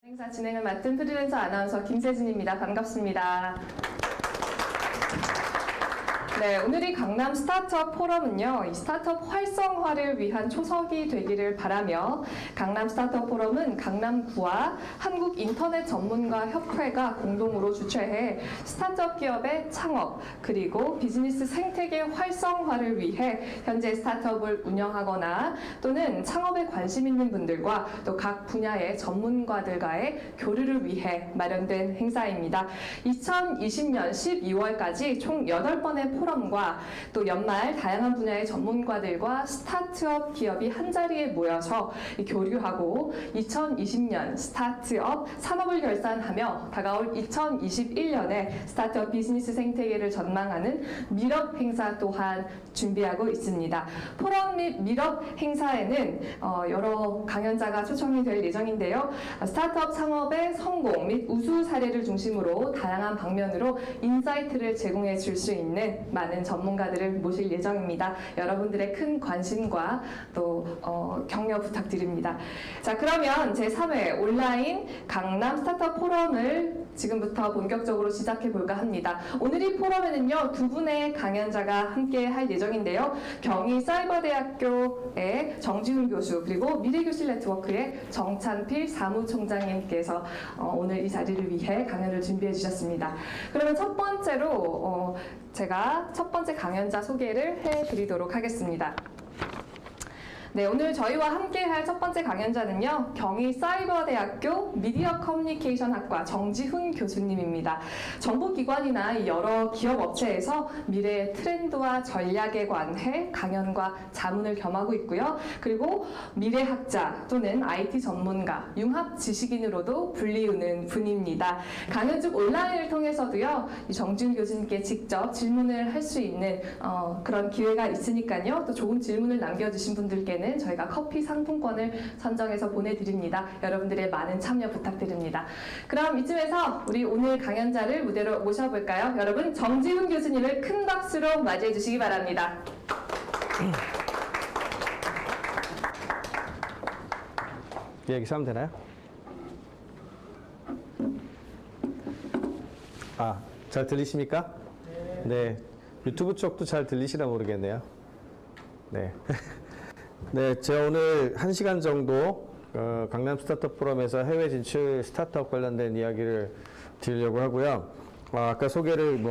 행사 진행을 맡은 프리랜서 아나운서 김세진입니다. 반갑습니다. 네, 오늘이 강남 스타트업 포럼은요, 이 스타트업 활성화를 위한 초석이 되기를 바라며 강남 스타트업 포럼은 강남구와 한국인터넷전문가협회가 공동으로 주최해 스타트업 기업의 창업 그리고 비즈니스 생태계 활성화를 위해 현재 스타트업을 운영하거나 또는 창업에 관심 있는 분들과 또 각 분야의 전문가들과의 교류를 위해 마련된 행사입니다. 2020년 12월까지 총 8번의 포럼과 또 연말 다양한 분야의 전문가들과 스타트업 기업이 한자리에 모여서 교류하고 2020년 스타트업 산업을 결산하며 다가올 2021년에 스타트업 비즈니스 생태계를 전망하는 밀업 행사 또한 준비하고 있습니다. 포럼 및 밀업 행사에는 여러 강연자가 초청이 될 예정인데요. 스타트업 창업의 성공 및 우수 사례를 중심으로 다양한 방면으로 인사이트를 제공해 줄 수 있는 많은 전문가들을 모실 예정입니다. 여러분들의 큰 관심과 또 격려 부탁드립니다. 자, 그러면 제3회 온라인 강남 스타트업 포럼을 지금부터 본격적으로 시작해 볼까 합니다. 오늘 이 포럼에는요, 두 분의 강연자가 함께 할 예정인데요. 경희사이버대학교의 정지훈 교수 그리고 미래교실 네트워크의 정찬필 사무총장님께서 오늘 이 자리를 위해 강연을 준비해 주셨습니다. 그러면 첫 번째로 제가 첫 번째 강연자 소개를 해드리도록 하겠습니다. 네, 오늘 저희와 함께 할 첫 번째 강연자는요, 경희사이버대학교 미디어 커뮤니케이션 학과 정지훈 교수님입니다. 정보기관이나 여러 기업 업체에서 미래의 트렌드와 전략에 관해 강연과 자문을 겸하고 있고요. 그리고 미래학자 또는 IT 전문가, 융합 지식인으로도 불리우는 분입니다. 강연 중 온라인을 통해서도요, 이 정지훈 교수님께 직접 질문을 할 수 있는 그런 기회가 있으니까요. 또 좋은 질문을 남겨주신 분들께는 저희가 커피 상품권을 선정해서 보내드립니다. 여러분들의 많은 참여 부탁드립니다. 그럼 이쯤에서 우리 오늘 강연자를 무대로 모셔볼까요? 여러분, 정지훈 교수님을 큰 박수로 맞이해 주시기 바랍니다. 여기서 하면 되나요? 잘 들리십니까? 네. 유튜브 쪽도 잘 들리시나 모르겠네요. 네. 네, 제가 오늘 1시간 정도 강남 스타트업 포럼에서 해외 진출 스타트업 관련된 이야기를 드리려고 하고요. 아까 소개를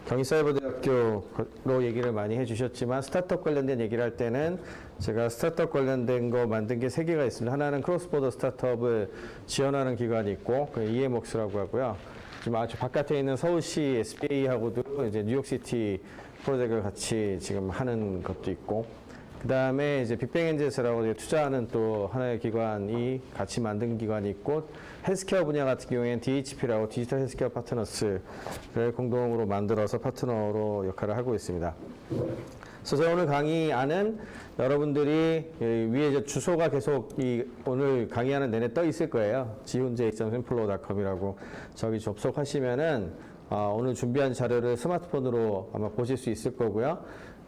경희사이버대학교로 얘기를 많이 해주셨지만 스타트업 관련된 얘기를 할 때는 제가 스타트업 관련된 거 만든 게 3개가 있습니다. 하나는 크로스보더 스타트업을 지원하는 기관이 있고 EM웍스라고 하고요. 지금 아주 바깥에 있는 서울시 SBA하고도 이제 뉴욕시티 프로젝트를 같이 지금 하는 것도 있고, 그 다음에 이제 빅뱅엔젤스라고 투자하는 또 하나의 기관이 같이 만든 기관이 있고, 헬스케어 분야 같은 경우에는 DHP라고 디지털 헬스케어 파트너스를 공동으로 만들어서 파트너로 역할을 하고 있습니다. 그래서 제가 오늘 강의안은 여러분들이 위에 이제 주소가 계속 오늘 강의하는 내내 떠 있을 거예요. 지훈j.sim플로.com이라고 저기 접속하시면은 오늘 준비한 자료를 스마트폰으로 아마 보실 수 있을 거고요.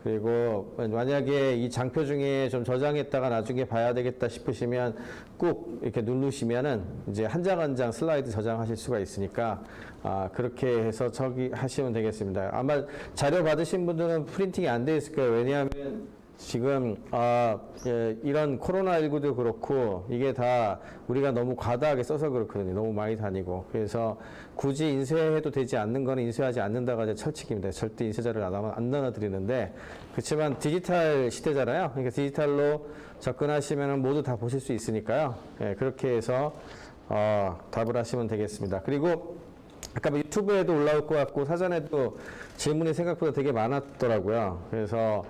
그리고 만약에 이 장표 중에 좀 저장했다가 나중에 봐야 되겠다 싶으시면 꾹 이렇게 누르시면은 이제 한 장 한 장 슬라이드 저장하실 수가 있으니까 그렇게 해서 저기 하시면 되겠습니다. 아마 자료 받으신 분들은 프린팅이 안 돼 있을 거예요. 왜냐하면 지금 이런 코로나19도 그렇고 이게 다 우리가 너무 과다하게 써서 그렇거든요. 너무 많이 다니고. 그래서 굳이 인쇄해도 되지 않는 거는 인쇄하지 않는다가 이제 철칙입니다. 절대 인쇄자를 안 나눠드리는데, 그렇지만 디지털 시대잖아요. 그러니까 디지털로 접근하시면 모두 다 보실 수 있으니까요. 그렇게 해서 답을 하시면 되겠습니다. 그리고 아까 유튜브에도 올라올 것 같고 사전에도 질문이 생각보다 되게 많았더라고요. 그래서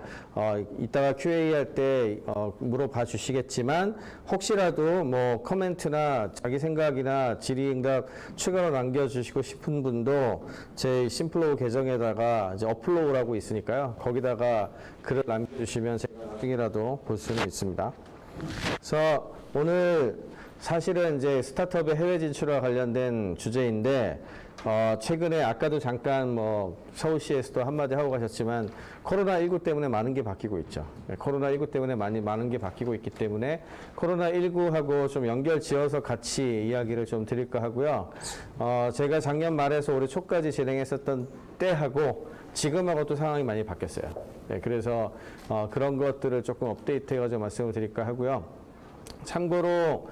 이따가 Q&A 할 때 물어봐 주시겠지만, 혹시라도 코멘트나 자기 생각이나 질의응답 추가로 남겨주시고 싶은 분도 제 심플로우 계정에다가 이제 업플로우라고 있으니까요. 거기다가 글을 남겨주시면 제가 나중에라도 볼 수는 있습니다. 그래서 오늘 사실은 이제 스타트업의 해외 진출과 관련된 주제인데, 최근에 아까도 잠깐 뭐 서울시에서도 한마디 하고 가셨지만 코로나19 때문에 많은 게 바뀌고 있죠. 코로나19 때문에 많은 게 바뀌고 있기 때문에 코로나19하고 좀 연결 지어서 같이 이야기를 좀 드릴까 하고요. 제가 작년 말에서 올해 초까지 진행했었던 때하고 지금하고 또 상황이 많이 바뀌었어요. 네, 그래서 그런 것들을 조금 업데이트해가지고 말씀을 드릴까 하고요. 참고로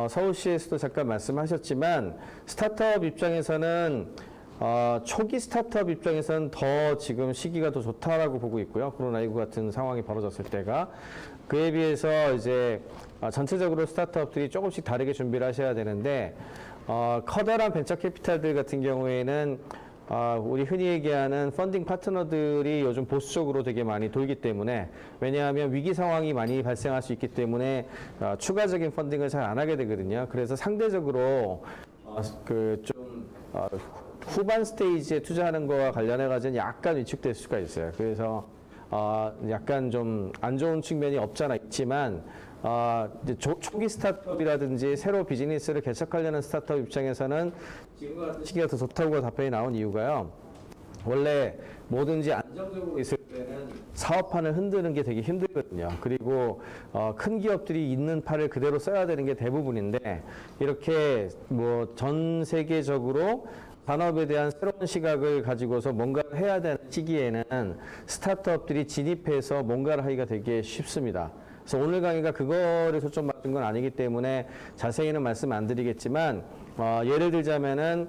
서울시에서도 잠깐 말씀하셨지만 스타트업 입장에서는 초기 스타트업 입장에서는 더 지금 시기가 더 좋다라고 보고 있고요. 코로나19 같은 상황이 벌어졌을 때가 그에 비해서 이제 전체적으로 스타트업들이 조금씩 다르게 준비를 하셔야 되는데 커다란 벤처 캐피탈들 같은 경우에는 우리 흔히 얘기하는 펀딩 파트너들이 요즘 보수적으로 되게 많이 돌기 때문에 왜냐하면 위기 상황이 많이 발생할 수 있기 때문에 추가적인 펀딩을 잘 안 하게 되거든요. 그래서 상대적으로 후반 스테이지에 투자하는 거와 관련해 가지고 약간 위축될 수가 있어요. 그래서 약간 좀 안 좋은 측면이 없잖아 있지만 이제 초기 스타트업이라든지 새로 비즈니스를 개척하려는 스타트업 입장에서는 지금과 같은 시기가 더 좋다고 답변이 나온 이유가요. 원래 뭐든지 안정적으로 있을 때는 사업판을 흔드는 게 되게 힘들거든요. 그리고 큰 기업들이 있는 팔을 그대로 써야 되는 게 대부분인데 이렇게 뭐 전 세계적으로 산업에 대한 새로운 시각을 가지고서 뭔가를 해야 되는 시기에는 스타트업들이 진입해서 뭔가를 하기가 되게 쉽습니다. 그래서 오늘 강의가 그거를 초점 맞춘 건 아니기 때문에 자세히는 말씀 안 드리겠지만 예를 들자면은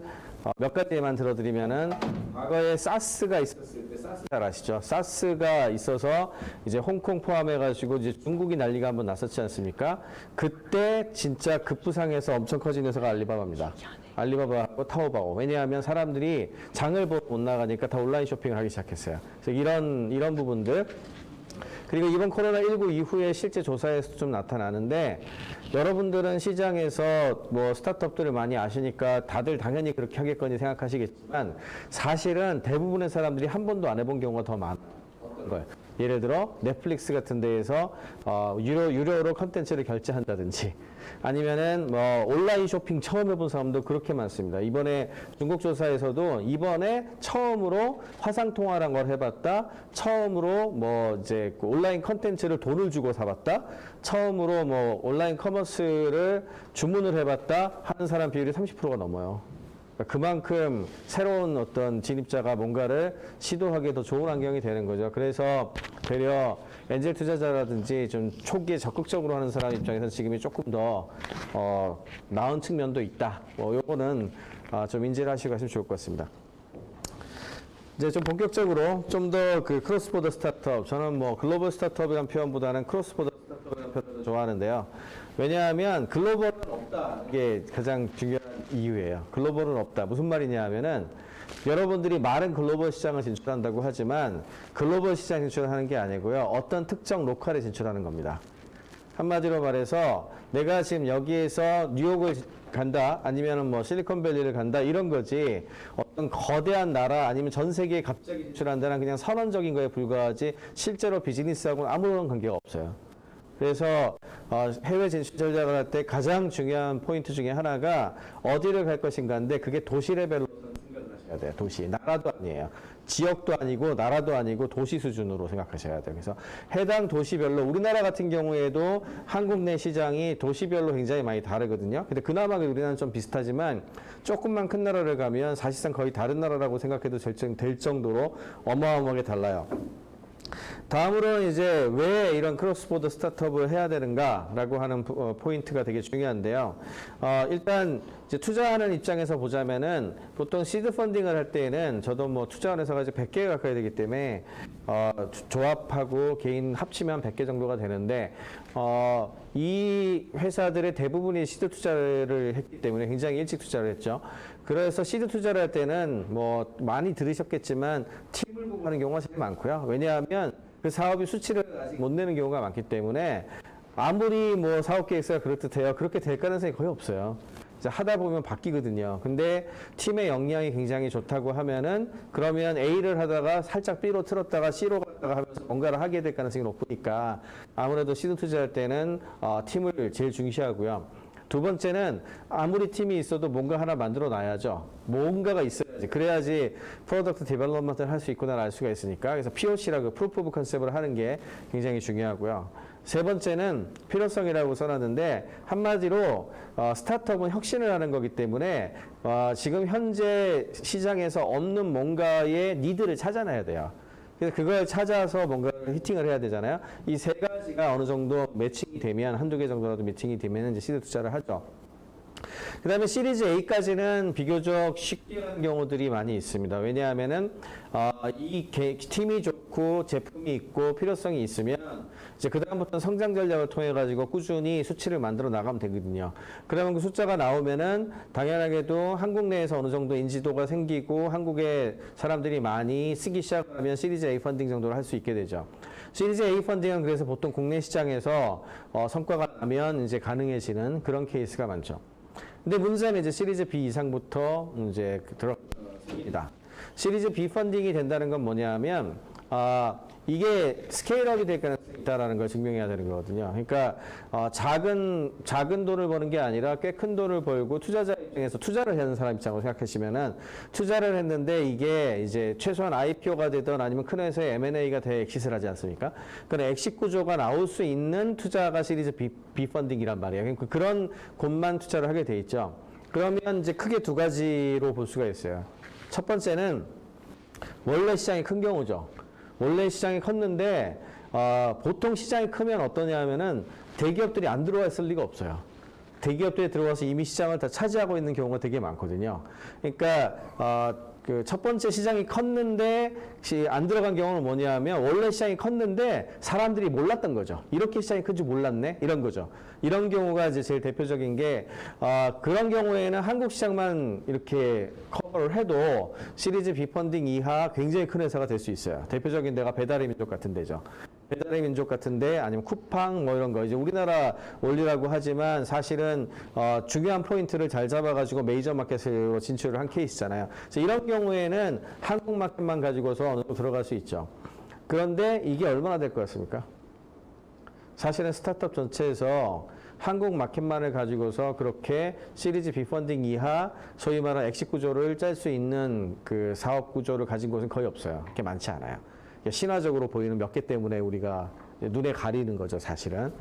몇 가지만 들어드리면은 과거에 사스가 있었을 때 사스 잘 아시죠? 사스가 있어서 이제 홍콩 포함해가지고 이제 중국이 난리가 한번 났었지 않습니까? 그때 진짜 급부상해서 엄청 커진 회사가 알리바바입니다. 알리바바하고 타오바오. 왜냐하면 사람들이 장을 보러 못 나가니까 다 온라인 쇼핑을 하기 시작했어요. 그래서 이런 부분들. 그리고 이번 코로나19 이후에 실제 조사에서 좀 나타나는데 여러분들은 시장에서 뭐 스타트업들을 많이 아시니까 다들 당연히 그렇게 하겠거니 생각하시겠지만 사실은 대부분의 사람들이 한 번도 안 해본 경우가 더 많은 거예요. 예를 들어 넷플릭스 같은 데에서 유료로 컨텐츠를 결제한다든지 아니면은 뭐 온라인 쇼핑 처음 해본 사람도 그렇게 많습니다. 이번에 중국 조사에서도 이번에 처음으로 화상 통화란 걸 해봤다. 처음으로 뭐 이제 그 온라인 컨텐츠를 돈을 주고 사봤다. 처음으로 뭐 온라인 커머스를 주문을 해봤다 하는 사람 비율이 30%가 넘어요. 그만큼 새로운 어떤 진입자가 뭔가를 시도하기에 더 좋은 환경이 되는 거죠. 그래서 되려 엔젤 투자자라든지 좀 초기에 적극적으로 하는 사람 입장에서는 지금이 조금 더 나은 측면도 있다. 요거는 좀 인지를 하시고 가시면 좋을 것 같습니다. 이제 좀 본격적으로 좀 더 그 크로스보더 스타트업, 저는 뭐 글로벌 스타트업이라는 표현보다는 크로스보더 스타트업이라는 표현을 좋아하는데요. 왜냐하면 글로벌은 없다. 이게 가장 중요한 이유예요. 글로벌은 없다. 무슨 말이냐 하면은 여러분들이 말은 글로벌 시장을 진출한다고 하지만 글로벌 시장 진출하는 게 아니고요. 어떤 특정 로컬에 진출하는 겁니다. 한마디로 말해서 내가 지금 여기에서 뉴욕을 간다 아니면은 뭐 실리콘밸리를 간다 이런 거지 어떤 거대한 나라 아니면 전 세계에 갑자기 진출한다는 그냥 선언적인 거에 불과하지 실제로 비즈니스하고는 아무런 관계가 없어요. 그래서 해외 진출 전략을 할 때 가장 중요한 포인트 중에 하나가 어디를 갈 것인가인데 그게 도시 레벨로 생각을 하셔야 돼요. 도시, 나라도 아니에요. 지역도 아니고 나라도 아니고 도시 수준으로 생각하셔야 돼요. 그래서 해당 도시별로 우리나라 같은 경우에도 한국 내 시장이 도시별로 굉장히 많이 다르거든요. 근데 그나마 우리나라는 좀 비슷하지만 조금만 큰 나라를 가면 사실상 거의 다른 나라라고 생각해도 될 정도로 어마어마하게 달라요. 다음으로는 이제 왜 이런 크로스보더 스타트업을 해야 되는가라고 하는 포인트가 되게 중요한데요. 일단 이제 투자하는 입장에서 보자면은 보통 시드 펀딩을 할 때에는 저도 뭐 투자하는 회사가 이제 100개 가까이 되기 때문에 조합하고 개인 합치면 100개 정도가 되는데 이 회사들의 대부분이 시드 투자를 했기 때문에 굉장히 일찍 투자를 했죠. 그래서 시드 투자를 할 때는 뭐 많이 들으셨겠지만 팀을 보고 하는 경우가 제일 많고요. 왜냐하면 그 사업이 수치를 아직 못 내는 경우가 많기 때문에 아무리 뭐 사업 계획서가 그럴듯해요. 그렇게 될 가능성이 거의 없어요. 이제 하다 보면 바뀌거든요. 근데 팀의 역량이 굉장히 좋다고 하면은 그러면 A를 하다가 살짝 B로 틀었다가 C로 갔다가 하면서 뭔가를 하게 될 가능성이 높으니까 아무래도 시드 투자할 때는 팀을 제일 중시하고요. 두 번째는 아무리 팀이 있어도 뭔가 하나 만들어 놔야죠. 뭔가가 있어야지. 그래야지 프로덕트 디벨롭먼트를 할 수 있구나 알 수가 있으니까. 그래서 POC라고 프루프 오브 컨셉을 하는 게 굉장히 중요하고요. 세 번째는 필요성이라고 써놨는데 한마디로 스타트업은 혁신을 하는 거기 때문에 지금 현재 시장에서 없는 뭔가의 니드를 찾아내야 돼요. 그래서 그걸 찾아서 뭔가를 히팅을 해야 되잖아요. 이 세 가지가 어느 정도 매칭이 되면 한두 개 정도라도 매칭이 되면 이제 시드 투자를 하죠. 그 다음에 시리즈 A까지는 비교적 쉽게 하는 경우들이 많이 있습니다. 왜냐하면은, 이 팀이 좋고 제품이 있고 필요성이 있으면 이제 그다음부터는 성장 전략을 통해가지고 꾸준히 수치를 만들어 나가면 되거든요. 그러면 그 숫자가 나오면은 당연하게도 한국 내에서 어느 정도 인지도가 생기고 한국의 사람들이 많이 쓰기 시작하면 시리즈 A 펀딩 정도를 할 수 있게 되죠. 시리즈 A 펀딩은 그래서 보통 국내 시장에서 성과가 나면 이제 가능해지는 그런 케이스가 많죠. 근데 문제는 이제 시리즈 B 이상부터 이제 들어갑니다. 시리즈 B 펀딩이 된다는 건 뭐냐면, 이게 스케일업이 될 가능성이 있다라는 걸 증명해야 되는 거거든요. 그러니까, 작은 돈을 버는 게 아니라 꽤 큰 돈을 벌고 투자자 입장에서 투자를 하는 사람 입장으로 생각하시면은 투자를 했는데 이게 이제 최소한 IPO가 되든 아니면 큰 회사의 M&A가 돼 엑시트를 하지 않습니까? 그런 엑시트 구조가 나올 수 있는 투자가 시리즈 B 펀딩이란 말이에요. 그러니까 그런 곳만 투자를 하게 돼 있죠. 그러면 이제 크게 두 가지로 볼 수가 있어요. 첫 번째는 원래 시장이 큰 경우죠. 원래 시장이 컸는데 보통 시장이 크면 어떠냐 하면은 대기업들이 안 들어와 있을 리가 없어요. 대기업들이 들어와서 이미 시장을 다 차지하고 있는 경우가 되게 많거든요. 그러니까 그 첫 번째 시장이 컸는데 안 들어간 경우는 뭐냐 하면 원래 시장이 컸는데 사람들이 몰랐던 거죠. 이렇게 시장이 큰 줄 몰랐네? 이런 거죠. 이런 경우가 이제 제일 대표적인 게 그런 경우에는 한국 시장만 이렇게 커버를 해도 시리즈 B 펀딩 이하 굉장히 큰 회사가 될 수 있어요. 대표적인 데가 배달의 민족 같은 데죠. 배달의 민족 같은데 아니면 쿠팡 뭐 이런 거 이제 우리나라 원리라고 하지만 사실은 중요한 포인트를 잘 잡아가지고 메이저 마켓으로 진출을 한 케이스잖아요. 그래서 이런 경우에는 한국 마켓만 가지고서 어느 정도 들어갈 수 있죠. 그런데 이게 얼마나 될 것 같습니까? 사실은 스타트업 전체에서 한국 마켓만을 가지고서 그렇게 시리즈 B 펀딩 이하 소위 말하는 엑시 구조를 짤 수 있는 그 사업 구조를 가진 곳은 거의 없어요. 그렇게 많지 않아요. 신화적으로 보이는 몇 개 때문에 우리가 눈에 가리는 거죠, 사실은.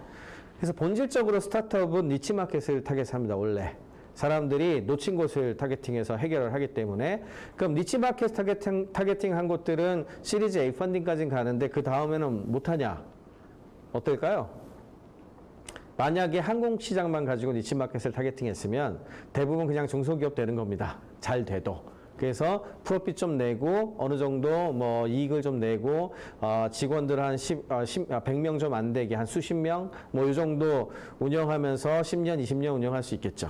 그래서 본질적으로 스타트업은 니치 마켓을 타겟합니다, 원래. 사람들이 놓친 곳을 타겟팅해서 해결을 하기 때문에. 그럼 니치 마켓 타겟팅 한 곳들은 시리즈 A 펀딩까지는 가는데 그 다음에는 못하냐? 어떨까요? 만약에 항공 시장만 가지고 니치 마켓을 타겟팅했으면 대부분 그냥 중소기업 되는 겁니다. 잘 돼도. 그래서 프로핏 좀 내고 어느 정도 뭐 이익을 좀 내고 직원들 한 100명 좀 안 되게 한 수십 명 뭐 이 정도 운영하면서 10년, 20년 운영할 수 있겠죠.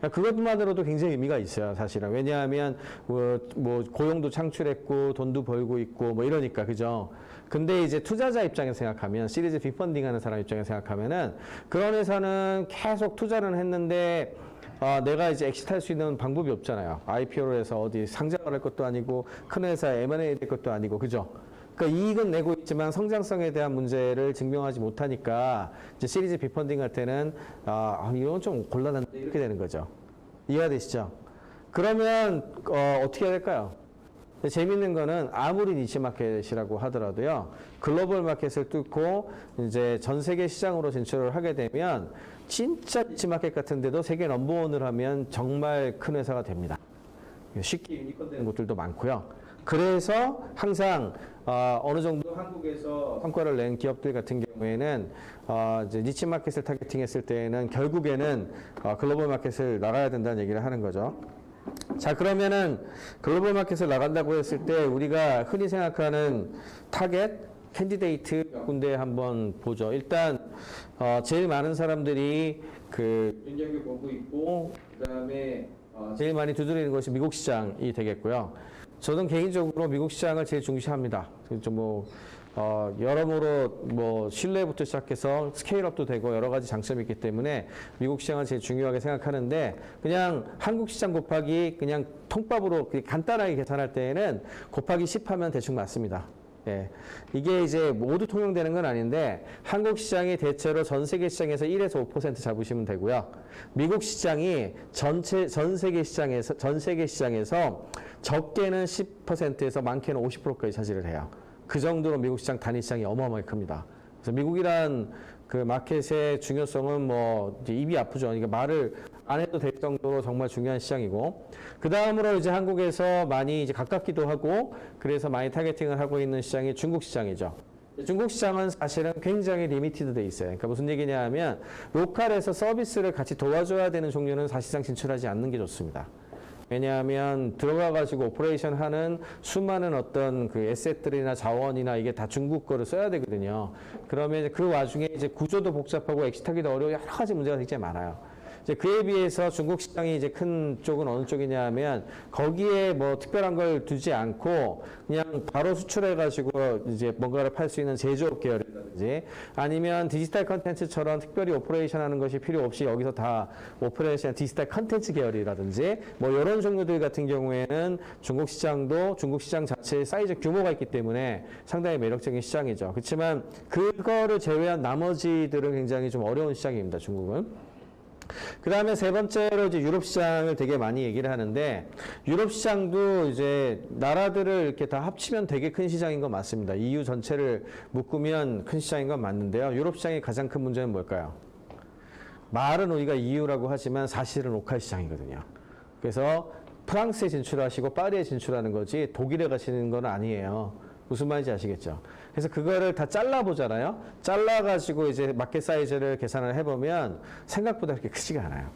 그것만으로도 굉장히 의미가 있어요, 사실은. 왜냐하면 뭐 고용도 창출했고 돈도 벌고 있고 뭐 이러니까, 그죠? 근데 이제 투자자 입장에서 생각하면 시리즈 B 펀딩하는 사람 입장에서 생각하면은 그런 회사는 계속 투자를 했는데 내가 이제 엑시트할 수 있는 방법이 없잖아요. IPO로 해서 어디 상장을 할 것도 아니고 큰 회사에 M&A 될 것도 아니고, 그죠? 그러니까 이익은 내고 있지만 성장성에 대한 문제를 증명하지 못하니까 이제 시리즈 B 펀딩 할 때는 이건 좀 곤란한데 이렇게 되는 거죠. 이해가 되시죠? 그러면 어떻게 해야 될까요? 재밌는 거는 아무리 니치 마켓이라고 하더라도요, 글로벌 마켓을 뚫고 이제 전 세계 시장으로 진출을 하게 되면 진짜 니치 마켓 같은 데도 세계 넘버원을 하면 정말 큰 회사가 됩니다. 쉽게 유니콘 되는 곳들도 많고요. 그래서 항상 어느 정도 한국에서 성과를 낸 기업들 같은 경우에는 이제 니치 마켓을 타겟팅했을 때에는 결국에는 글로벌 마켓을 나가야 된다는 얘기를 하는 거죠. 자, 그러면은 글로벌 마켓을 나간다고 했을 때 우리가 흔히 생각하는 타겟, 캔디데이트 몇 군데 한번 보죠. 일단 제일 많은 사람들이 그 눈여겨 보고 있고, 그다음에 제일 많이 두드리는 것이 미국 시장이 되겠고요. 저는 개인적으로 미국 시장을 제일 중시합니다. 여러모로 뭐 신뢰부터 시작해서 스케일업도 되고 여러 가지 장점이 있기 때문에 미국 시장을 제일 중요하게 생각하는데, 그냥 한국 시장 곱하기 그냥 통밥으로 간단하게 계산할 때에는 곱하기 10 하면 대충 맞습니다. 예. 이게 이제 모두 통용되는 건 아닌데 한국 시장이 대체로 전 세계 시장에서 1에서 5% 잡으시면 되고요. 미국 시장이 전 세계 시장에서 적게는 10%에서 많게는 50%까지 차지를 해요. 그 정도로 미국 시장 단위 시장이 어마어마하게 큽니다. 그래서 미국이란 그 마켓의 중요성은 뭐 이제 입이 아프죠. 그러니까 말을 안 해도 될 정도로 정말 중요한 시장이고, 그 다음으로 이제 한국에서 많이 이제 가깝기도 하고, 그래서 많이 타겟팅을 하고 있는 시장이 중국 시장이죠. 중국 시장은 사실은 굉장히 리미티드 돼 있어요. 그러니까 무슨 얘기냐 하면, 로컬에서 서비스를 같이 도와줘야 되는 종류는 사실상 진출하지 않는 게 좋습니다. 왜냐하면 들어가가지고 오퍼레이션 하는 수많은 어떤 그 에셋들이나 자원이나 이게 다 중국 거를 써야 되거든요. 그러면 이제 그 와중에 이제 구조도 복잡하고 엑시트하기도 어려워 여러 가지 문제가 굉장히 많아요. 이제 그에 비해서 중국 시장이 이제 큰 쪽은 어느 쪽이냐 하면 거기에 뭐 특별한 걸 두지 않고 그냥 바로 수출해가지고 이제 뭔가를 팔 수 있는 제조업 계열이라든지 아니면 디지털 컨텐츠처럼 특별히 오퍼레이션 하는 것이 필요 없이 여기서 다 오퍼레이션 디지털 컨텐츠 계열이라든지 뭐 이런 종류들 같은 경우에는 중국 시장도 중국 시장 자체의 사이즈 규모가 있기 때문에 상당히 매력적인 시장이죠. 그렇지만 그거를 제외한 나머지들은 굉장히 좀 어려운 시장입니다. 중국은. 그 다음에 세 번째로 이제 유럽 시장을 되게 많이 얘기를 하는데, 유럽 시장도 이제 나라들을 이렇게 다 합치면 되게 큰 시장인 건 맞습니다. EU 전체를 묶으면 큰 시장인 건 맞는데요. 유럽 시장의 가장 큰 문제는 뭘까요? 말은 우리가 EU라고 하지만 사실은 로컬 시장이거든요. 그래서 프랑스에 진출하시고 파리에 진출하는 거지 독일에 가시는 건 아니에요. 무슨 말인지 아시겠죠? 그래서 그거를 다 잘라보잖아요. 잘라가지고 이제 마켓 사이즈를 계산을 해보면 생각보다 그렇게 크지가 않아요.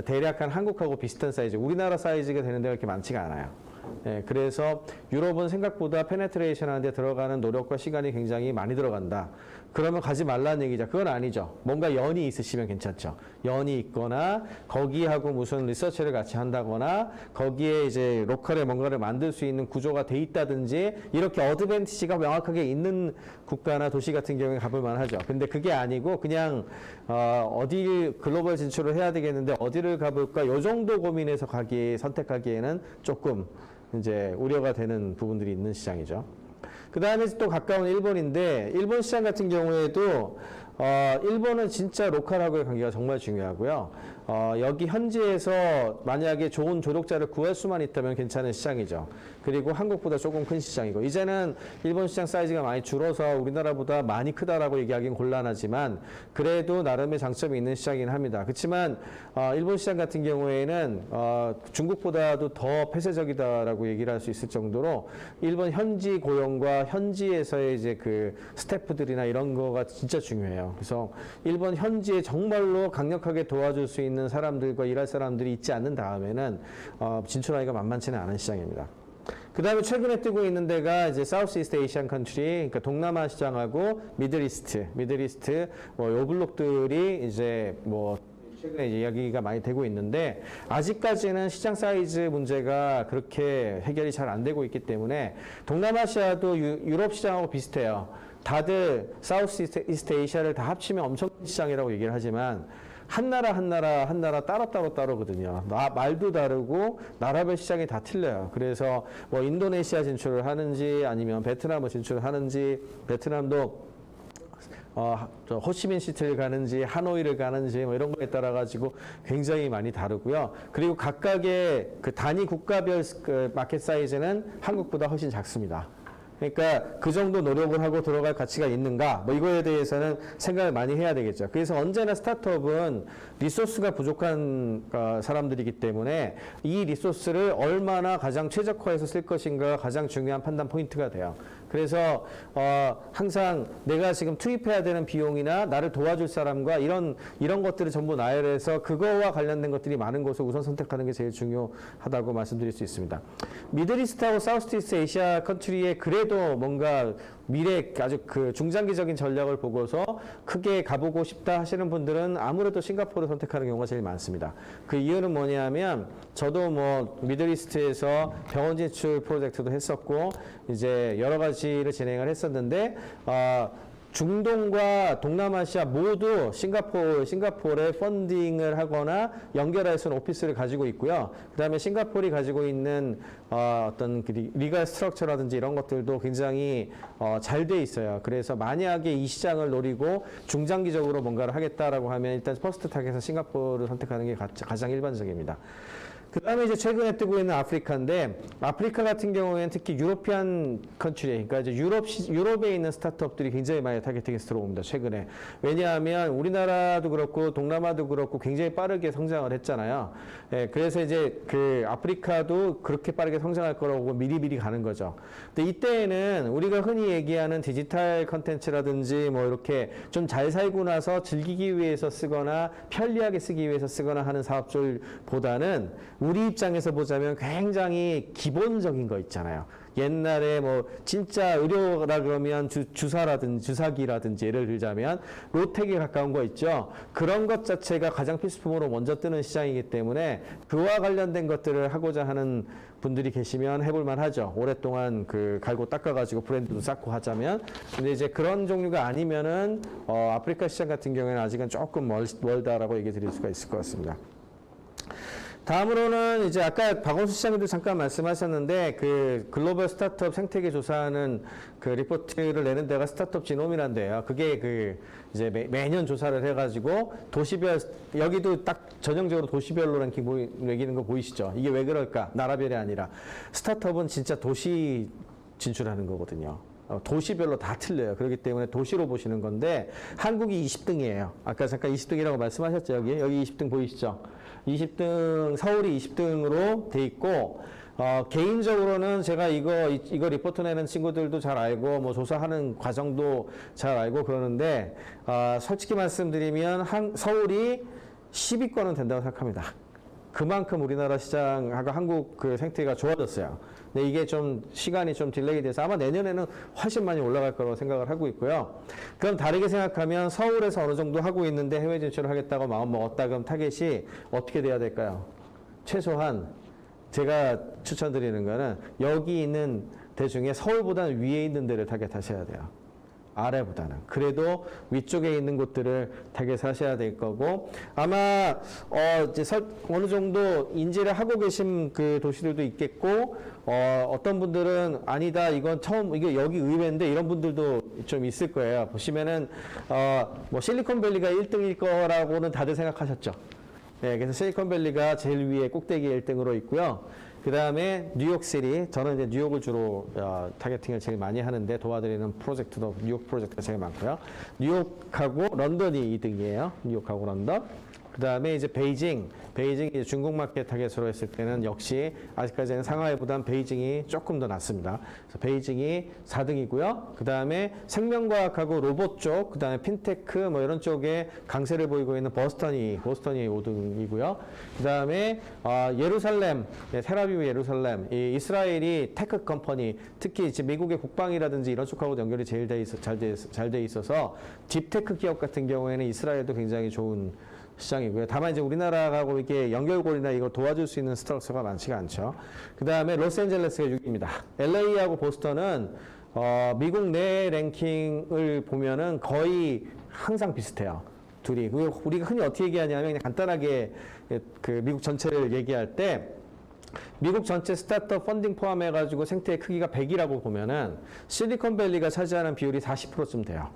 대략 한 한국하고 비슷한 사이즈, 우리나라 사이즈가 되는 데가 그렇게 많지가 않아요. 예, 그래서 유럽은 생각보다 페네트레이션 하는데 들어가는 노력과 시간이 굉장히 많이 들어간다. 그러면 가지 말라는 얘기죠. 그건 아니죠. 뭔가 연이 있으시면 괜찮죠. 연이 있거나 거기하고 무슨 리서치를 같이 한다거나 거기에 이제 로컬에 뭔가를 만들 수 있는 구조가 돼 있다든지 이렇게 어드밴티지가 명확하게 있는 국가나 도시 같은 경우에 가볼 만하죠. 근데 그게 아니고 그냥 어디 글로벌 진출을 해야 되겠는데 어디를 가볼까 요 정도 고민해서 선택하기에는 조금 이제 우려가 되는 부분들이 있는 시장이죠. 그 다음에 또 가까운 일본인데, 일본 시장 같은 경우에도 일본은 진짜 로컬하고의 관계가 정말 중요하고요. 여기 현지에서 만약에 좋은 조력자를 구할 수만 있다면 괜찮은 시장이죠. 그리고 한국보다 조금 큰 시장이고, 이제는 일본 시장 사이즈가 많이 줄어서 우리나라보다 많이 크다라고 얘기하기는 곤란하지만 그래도 나름의 장점이 있는 시장이긴 합니다. 그렇지만 일본 시장 같은 경우에는 중국보다도 더 폐쇄적이다라고 얘기를 할 수 있을 정도로 일본 현지 고용과 현지에서의 이제 그 스태프들이나 이런 거가 진짜 중요해요. 그래서 일본 현지에 정말로 강력하게 도와줄 수 있는 사람들과 일할 사람들이 있지 않는 다음에는 진출하기가 만만치는 않은 시장입니다. 그 다음에 최근에 뜨고 있는 데가 이제 사우스 이스트 에이시안 컨트리, 그러니까 동남아 시장하고 미들이스트 뭐 요 블록들이 이제 뭐 최근에 이야기가 많이 되고 있는데 아직까지는 시장 사이즈 문제가 그렇게 해결이 잘 안 되고 있기 때문에 동남아시아도 유럽 시장하고 비슷해요. 다들 사우스 이스트 에이시아를 다 합치면 엄청 큰 시장이라고 얘기를 하지만 한 나라 따로거든요. 말도 다르고 나라별 시장이 다 틀려요. 그래서 뭐 인도네시아 진출을 하는지 아니면 베트남을 진출을 하는지, 베트남도 호치민 시티를 가는지 하노이를 가는지 뭐 이런 거에 따라 가지고 굉장히 많이 다르고요. 그리고 각각의 그 단위 국가별 그 마켓 사이즈는 한국보다 훨씬 작습니다. 그러니까 그 정도 노력을 하고 들어갈 가치가 있는가? 뭐 이거에 대해서는 생각을 많이 해야 되겠죠. 그래서 언제나 스타트업은 리소스가 부족한 사람들이기 때문에 이 리소스를 얼마나 가장 최적화해서 쓸 것인가가 가장 중요한 판단 포인트가 돼요. 그래서 항상 내가 지금 투입해야 되는 비용이나 나를 도와줄 사람과 이런 것들을 전부 나열해서 그거와 관련된 것들이 많은 곳을 우선 선택하는 게 제일 중요하다고 말씀드릴 수 있습니다. 미들이스트하고 사우스이스트 에이시아 컨트리에 그래도 뭔가 미래 아주 그 중장기적인 전략을 보고서 크게 가보고 싶다 하시는 분들은 아무래도 싱가포르를 선택하는 경우가 제일 많습니다. 그 이유는 뭐냐면 저도 뭐 미들이스트에서 병원 진출 프로젝트도 했었고 이제 여러 가지를 진행을 했었는데 중동과 동남아시아 모두 싱가포르에 펀딩을 하거나 연결할 수 있는 오피스를 가지고 있고요. 그다음에 싱가포르이 가지고 있는 어떤 그 리갈 스트럭처라든지 이런 것들도 굉장히 잘 돼 있어요. 그래서 만약에 이 시장을 노리고 중장기적으로 뭔가를 하겠다라고 하면 일단 퍼스트 타겟에서 싱가포르를 선택하는 게 가장 일반적입니다. 그 다음에 이제 최근에 뜨고 있는 아프리카인데, 아프리카 같은 경우에는 특히 유로피안 컨트리, 그러니까 이제 유럽에 있는 스타트업들이 굉장히 많이 타겟팅해서 들어옵니다, 최근에. 왜냐하면 우리나라도 그렇고, 동남아도 그렇고, 굉장히 빠르게 성장을 했잖아요. 예, 그래서 이제 그 아프리카도 그렇게 빠르게 성장할 거라고 미리미리 가는 거죠. 근데 이때에는 우리가 흔히 얘기하는 디지털 컨텐츠라든지 뭐 이렇게 좀 잘 살고 나서 즐기기 위해서 쓰거나 편리하게 쓰기 위해서 쓰거나 하는 사업들보다는 우리 입장에서 보자면 굉장히 기본적인 거 있잖아요. 옛날에 뭐 진짜 의료라 그러면 주사라든지 주사기라든지 예를 들자면 로텍에 가까운 거 있죠. 그런 것 자체가 가장 필수품으로 먼저 뜨는 시장이기 때문에 그와 관련된 것들을 하고자 하는 분들이 계시면 해볼만 하죠. 오랫동안 그 갈고 닦아가지고 브랜드도 쌓고 하자면. 근데 이제 그런 종류가 아니면은 아프리카 시장 같은 경우에는 아직은 조금 멀다라고 얘기 드릴 수가 있을 것 같습니다. 다음으로는 이제 아까 박원순 시장님도 잠깐 말씀하셨는데 그 글로벌 스타트업 생태계 조사하는 그 리포트를 내는 데가 스타트업 지놈이란 데예요. 그게 그 이제 매년 조사를 해가지고 도시별 여기도 딱 전형적으로 도시별로 랭킹 매기는 거 보이시죠? 이게 왜 그럴까? 나라별이 아니라 스타트업은 진짜 도시 진출하는 거거든요. 도시별로 다 틀려요. 그렇기 때문에 도시로 보시는 건데 한국이 20등이에요. 아까 잠깐 20등이라고 말씀하셨죠. 여기 20등 보이시죠? 20등, 서울이 20등으로 돼 있고, 개인적으로는 제가 이거 리포트 내는 친구들도 잘 알고, 뭐 조사하는 과정도 잘 알고 그러는데, 솔직히 말씀드리면 서울이 10위권은 된다고 생각합니다. 그만큼 우리나라 시장하고 한국 그 생태계가 좋아졌어요. 근데 이게 좀 시간이 좀 딜레이 돼서 아마 내년에는 훨씬 많이 올라갈 거라고 생각을 하고 있고요. 그럼 다르게 생각하면 서울에서 어느 정도 하고 있는데 해외 진출을 하겠다고 마음 먹었다. 그럼 타겟이 어떻게 돼야 될까요? 최소한 제가 추천드리는 거는 여기 있는 데 중에 서울보다는 위에 있는 데를 타겟하셔야 돼요. 아래보다는. 그래도 위쪽에 있는 곳들을 타겟하셔야 될 거고, 아마, 이제 어느 정도 인지를 하고 계신 그 도시들도 있겠고, 어떤 분들은 아니다, 이건 이게 여기 의외인데 이런 분들도 좀 있을 거예요. 보시면은, 뭐 실리콘밸리가 1등일 거라고는 다들 생각하셨죠. 네, 그래서 실리콘밸리가 제일 위에 꼭대기에 1등으로 있고요. 그 다음에 뉴욕시티, 저는 이제 뉴욕을 주로 타겟팅을 제일 많이 하는데 도와드리는 프로젝트도 뉴욕 프로젝트가 제일 많고요. 뉴욕하고 런던이 2등이에요. 뉴욕하고 런던. 그 다음에 이제 베이징이 이제 중국 마켓 타겟으로 했을 때는 역시 아직까지는 상하이보단 베이징이 조금 더 낫습니다. 그래서 베이징이 4등이고요. 그 다음에 생명과학하고 로봇 쪽, 그 다음에 핀테크 뭐 이런 쪽에 강세를 보이고 있는 보스턴이 5등이고요. 그 다음에 예루살렘, 텔아비브 예루살렘, 이 이스라엘이 테크 컴퍼니, 특히 이제 미국의 국방이라든지 이런 쪽하고 연결이 제일 잘 돼 있어서 딥테크 기업 같은 경우에는 이스라엘도 굉장히 좋은 시장이고요. 다만 이제 우리나라하고 이렇게 연결고리나 이걸 도와줄 수 있는 스트럭처가 많지가 않죠. 그 다음에 로스앤젤레스가 6위입니다. LA하고 보스턴은 미국 내 랭킹을 보면은 거의 항상 비슷해요. 둘이. 우리가 흔히 어떻게 얘기하냐면 그냥 간단하게 그 미국 전체를 얘기할 때 미국 전체 스타트업 펀딩 포함해가지고 생태의 크기가 100이라고 보면은 실리콘밸리가 차지하는 비율이 40%쯤 돼요.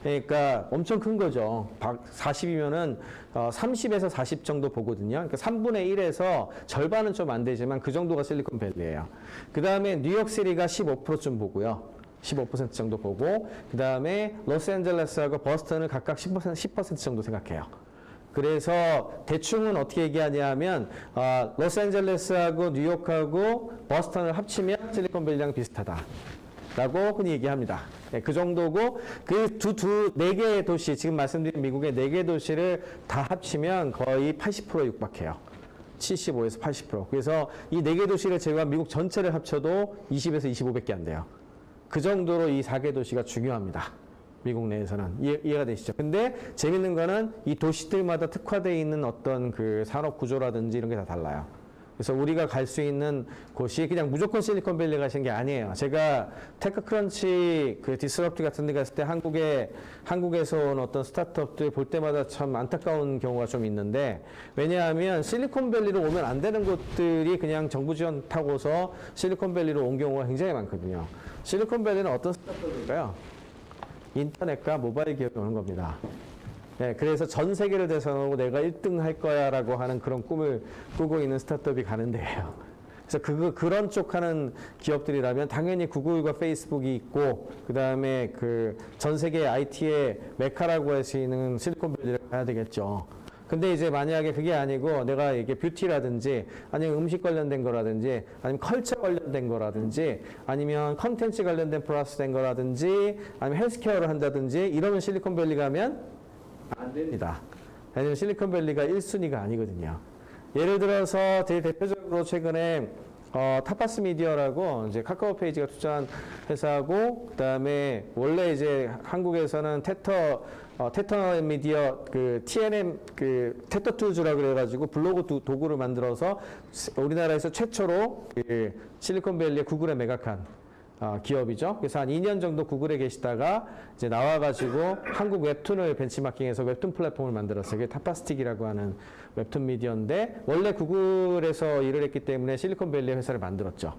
그러니까 엄청 큰 거죠. 40이면은 30에서 40 정도 보거든요. 그러니까 3분의 1에서 절반은 좀 안 되지만 그 정도가 실리콘밸리예요. 그 다음에 뉴욕시티가 15%쯤 보고요. 15% 정도 보고, 그 다음에 로스앤젤레스하고 버스턴을 각각 10% 정도 생각해요. 그래서 대충은 어떻게 얘기하냐면 로스앤젤레스하고 뉴욕하고 버스턴을 합치면 실리콘밸리랑 비슷하다. 라고 흔히 얘기합니다. 네, 그 정도고, 네 개의 도시, 지금 말씀드린 미국의 4개 도시를 다 합치면 거의 80%에 육박해요. 75에서 80%. 그래서 이 4개 도시를 제외한 미국 전체를 합쳐도 20에서 25밖에 안 돼요. 그 정도로 이 4개 도시가 중요합니다. 미국 내에서는. 이해가 되시죠? 근데 재밌는 거는 이 도시들마다 특화되어 있는 어떤 그 산업 구조라든지 이런 게 다 달라요. 그래서 우리가 갈 수 있는 곳이 그냥 무조건 실리콘밸리 가시는 게 아니에요. 제가 테크크런치 그 디스럽트 같은 데 갔을 때 한국에서 온 어떤 스타트업들 볼 때마다 참 안타까운 경우가 좀 있는데, 왜냐하면 실리콘밸리로 오면 안 되는 곳들이 그냥 정부 지원 타고서 실리콘밸리로 온 경우가 굉장히 많거든요. 실리콘밸리는 어떤 스타트업일까요? 인터넷과 모바일 기업이 오는 겁니다. 네, 그래서 전 세계를 대상으로 내가 1등 할 거야라고 하는 그런 꿈을 꾸고 있는 스타트업이 가는 데예요. 그래서 그런 쪽 하는 기업들이라면 당연히 구글과 페이스북이 있고, 그 다음에 그 전 세계 IT의 메카라고 할 수 있는 실리콘밸리를 가야 되겠죠. 근데 이제 만약에 그게 아니고 내가 이게 뷰티라든지 아니면 음식 관련된 거라든지 아니면 컬처 관련된 거라든지 아니면 컨텐츠 관련된 플러스 된 거라든지 아니면 헬스케어를 한다든지 이러면 실리콘밸리 가면 안 됩니다. 왜냐면 실리콘밸리가 1순위가 아니거든요. 예를 들어서 제일 대표적으로 최근에 타파스 미디어라고 이제 카카오 페이지가 투자한 회사하고, 그다음에 원래 이제 한국에서는 테터 미디어 그 TNM 그 테터 툴즈라고 그래가지고 블로그 도구를 만들어서 우리나라에서 최초로 그 실리콘밸리의 구글에 매각한 기업이죠. 그래서 한 2년 정도 구글에 계시다가 이제 나와가지고 한국 웹툰을 벤치마킹해서 웹툰 플랫폼을 만들었어요. 그게 타파스틱이라고 하는 웹툰 미디어인데 원래 구글에서 일을 했기 때문에 실리콘밸리 회사를 만들었죠.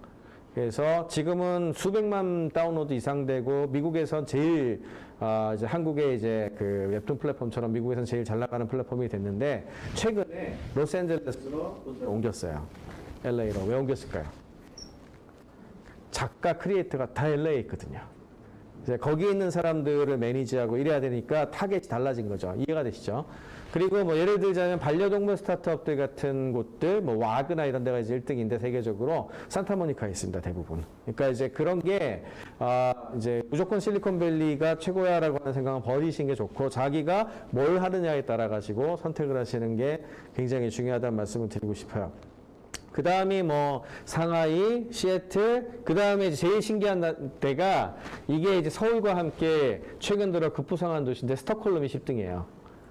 그래서 지금은 수백만 다운로드 이상 되고 미국에선 제일 이제 한국의 이제 그 웹툰 플랫폼처럼 미국에선 제일 잘 나가는 플랫폼이 됐는데 최근에 로스앤젤레스로 옮겼어요. LA로. 왜 옮겼을까요? 작가 크리에이터가 다 LA에 있거든요. 이제 거기에 있는 사람들을 매니지하고 이래야 되니까 타겟이 달라진 거죠. 이해가 되시죠? 그리고 뭐 예를 들자면 반려동물 스타트업들 같은 곳들, 뭐 와그나 이런 데가 이제 1등인데 세계적으로 산타모니카에 있습니다, 대부분. 그러니까 이제 그런 게 이제 무조건 실리콘밸리가 최고야라고 하는 생각은 버리시는 게 좋고 자기가 뭘 하느냐에 따라 가지고 선택을 하시는 게 굉장히 중요하다는 말씀을 드리고 싶어요. 그 다음이 뭐 상하이, 시애틀, 그 다음에 제일 신기한 데가 이게 이제 서울과 함께 최근 들어 급부상한 도시인데 스톡홀름이 10등이에요.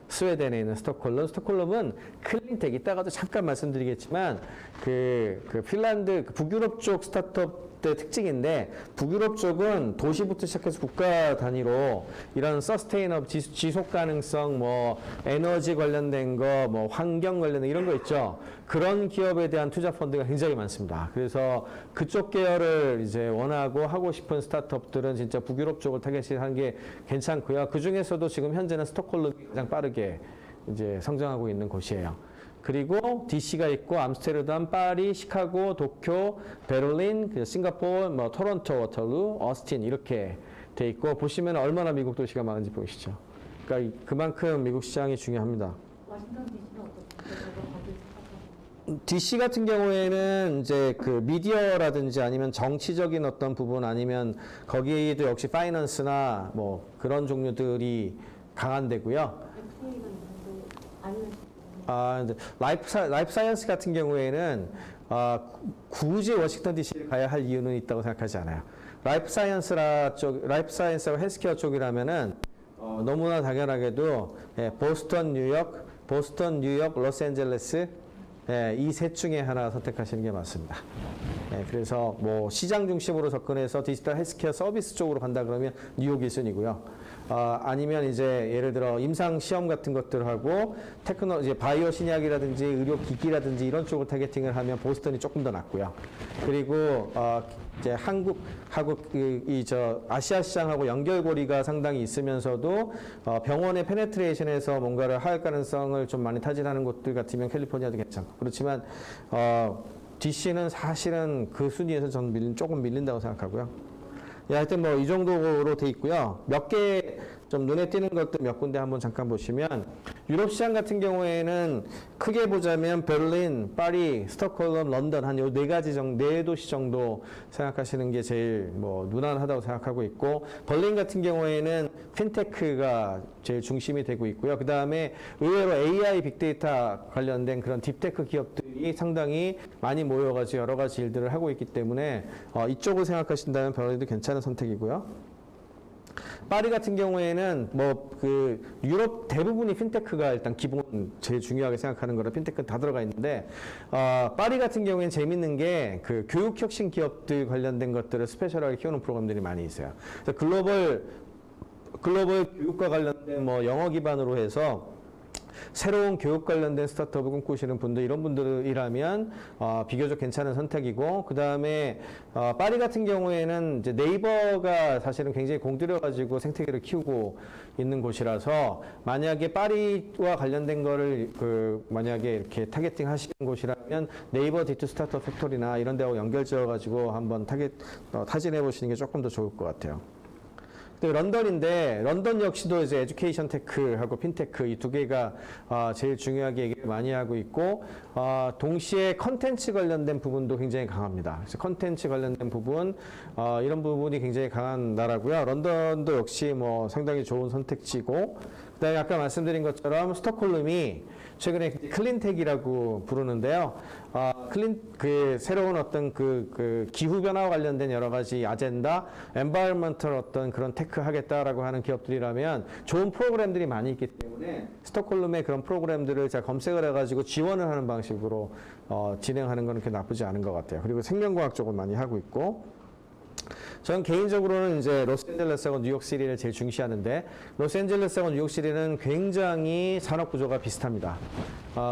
스웨덴에 있는 스톡홀름. 스톡홀름은 클린텍, 이따가도 잠깐 말씀드리겠지만 그 핀란드 북유럽 쪽 스타트업 의 특징인데 북유럽 쪽은 도시부터 시작해서 국가 단위로 이런 서스테이너블 지속 가능성 뭐 에너지 관련된 거 뭐 환경 관련된 이런 거 있죠. 그런 기업에 대한 투자 펀드가 굉장히 많습니다. 그래서 그쪽 계열을 이제 원하고 하고 싶은 스타트업들은 진짜 북유럽 쪽을 타겟하는 게 괜찮고요. 그 중에서도 지금 현재는 스톡홀름이 가장 빠르게 이제 성장하고 있는 곳이에요. 그리고 DC가 있고 암스테르담, 파리, 시카고, 도쿄, 베를린, 싱가포르, 뭐 토론토, 워털루, 어스틴 이렇게 돼 있고 보시면 얼마나 미국 도시가 많은지 보이시죠. 그러니까 그만큼 미국 시장이 중요합니다. 워싱턴 DC는 어떻게 DC 같은 경우에는 이제 그 미디어라든지 아니면 정치적인 어떤 부분 아니면 거기에도 역시 파이낸스나 뭐 그런 종류들이 강한 데고요. FTA가 있는데 아니면 이제 라이프 사이언스 같은 경우에는 굳이 워싱턴 DC를 가야 할 이유는 있다고 생각하지 않아요. 라이프 사이언스하고 헬스케어 쪽이라면은 너무나 당연하게도 보스턴, 뉴욕, 로스앤젤레스 이 셋 중에 하나 선택하시는 게 맞습니다. 그래서 뭐 시장 중심으로 접근해서 디지털 헬스케어 서비스 쪽으로 간다 그러면 뉴욕이 1순위고요. 아니면 이제 예를 들어 임상 시험 같은 것들을 하고 이제 바이오 신약이라든지 의료 기기라든지 이런 쪽을 타겟팅을 하면 보스턴이 조금 더 낫고요. 그리고 이제 한국하고 아시아 시장하고 연결고리가 상당히 있으면서도 병원의 페네트레이션에서 뭔가를 할 가능성을 좀 많이 타진하는 곳들 같으면 캘리포니아도 괜찮고 그렇지만 DC는 사실은 그 순위에서 저는 조금 밀린다고 생각하고요. 하여튼 뭐 이 정도로 돼 있고요. 몇 개 좀 눈에 띄는 것들 몇 군데 한번 잠깐 보시면 유럽 시장 같은 경우에는 크게 보자면 베를린, 파리, 스톡홀름, 런던 한 요 네 도시 정도 생각하시는 게 제일 뭐 무난하다고 생각하고 있고 벌린 같은 경우에는 핀테크가 제일 중심이 되고 있고요. 그 다음에 의외로 AI 빅데이터 관련된 그런 딥테크 기업들이 상당히 많이 모여가지고 여러 가지 일들을 하고 있기 때문에 이쪽을 생각하신다면 베를린도 괜찮은 선택이고요. 파리 같은 경우에는 뭐 그 유럽 대부분이 핀테크가 일단 기본 제일 중요하게 생각하는 거라 핀테크는 다 들어가 있는데 파리 같은 경우에는 재밌는 게 그 교육 혁신 기업들 관련된 것들을 스페셜하게 키우는 프로그램들이 많이 있어요. 그래서 글로벌 교육과 관련된 뭐 영어 기반으로 해서 새로운 교육 관련된 스타트업을 꿈꾸시는 분들, 이런 분들이라면 비교적 괜찮은 선택이고, 그 다음에 파리 같은 경우에는 이제 네이버가 사실은 굉장히 공들여가지고 생태계를 키우고 있는 곳이라서, 만약에 파리와 관련된 거를 만약에 이렇게 타겟팅 하시는 곳이라면 네이버 D2 스타트업 팩토리나 이런 데하고 연결지어가지고 한번 타진해 보시는 게 조금 더 좋을 것 같아요. 런던인데, 런던 역시도 이제 에듀케이션 테크하고 핀테크 이 두 개가 제일 중요하게 얘기를 많이 하고 있고, 동시에 컨텐츠 관련된 부분도 굉장히 강합니다. 그래서 컨텐츠 관련된 부분, 이런 부분이 굉장히 강한 나라고요. 런던도 역시 뭐 상당히 좋은 선택지고, 그다음에 아까 말씀드린 것처럼 스톡홀름이 최근에 클린텍이라고 부르는데요. 새로운 어떤 그 기후변화와 관련된 여러 가지 아젠다, 엔바이러먼털 어떤 그런 테크 하겠다라고 하는 기업들이라면 좋은 프로그램들이 많이 있기 때문에 스톡홀름의 그런 프로그램들을 제가 검색을 해가지고 지원을 하는 방식으로 진행하는 건 그렇게 나쁘지 않은 것 같아요. 그리고 생명과학 쪽을 많이 하고 있고, 저는 개인적으로는 이제 로스앤젤레스하고 뉴욕시티를 제일 중시하는데, 로스앤젤레스하고 뉴욕시티는 굉장히 산업 구조가 비슷합니다.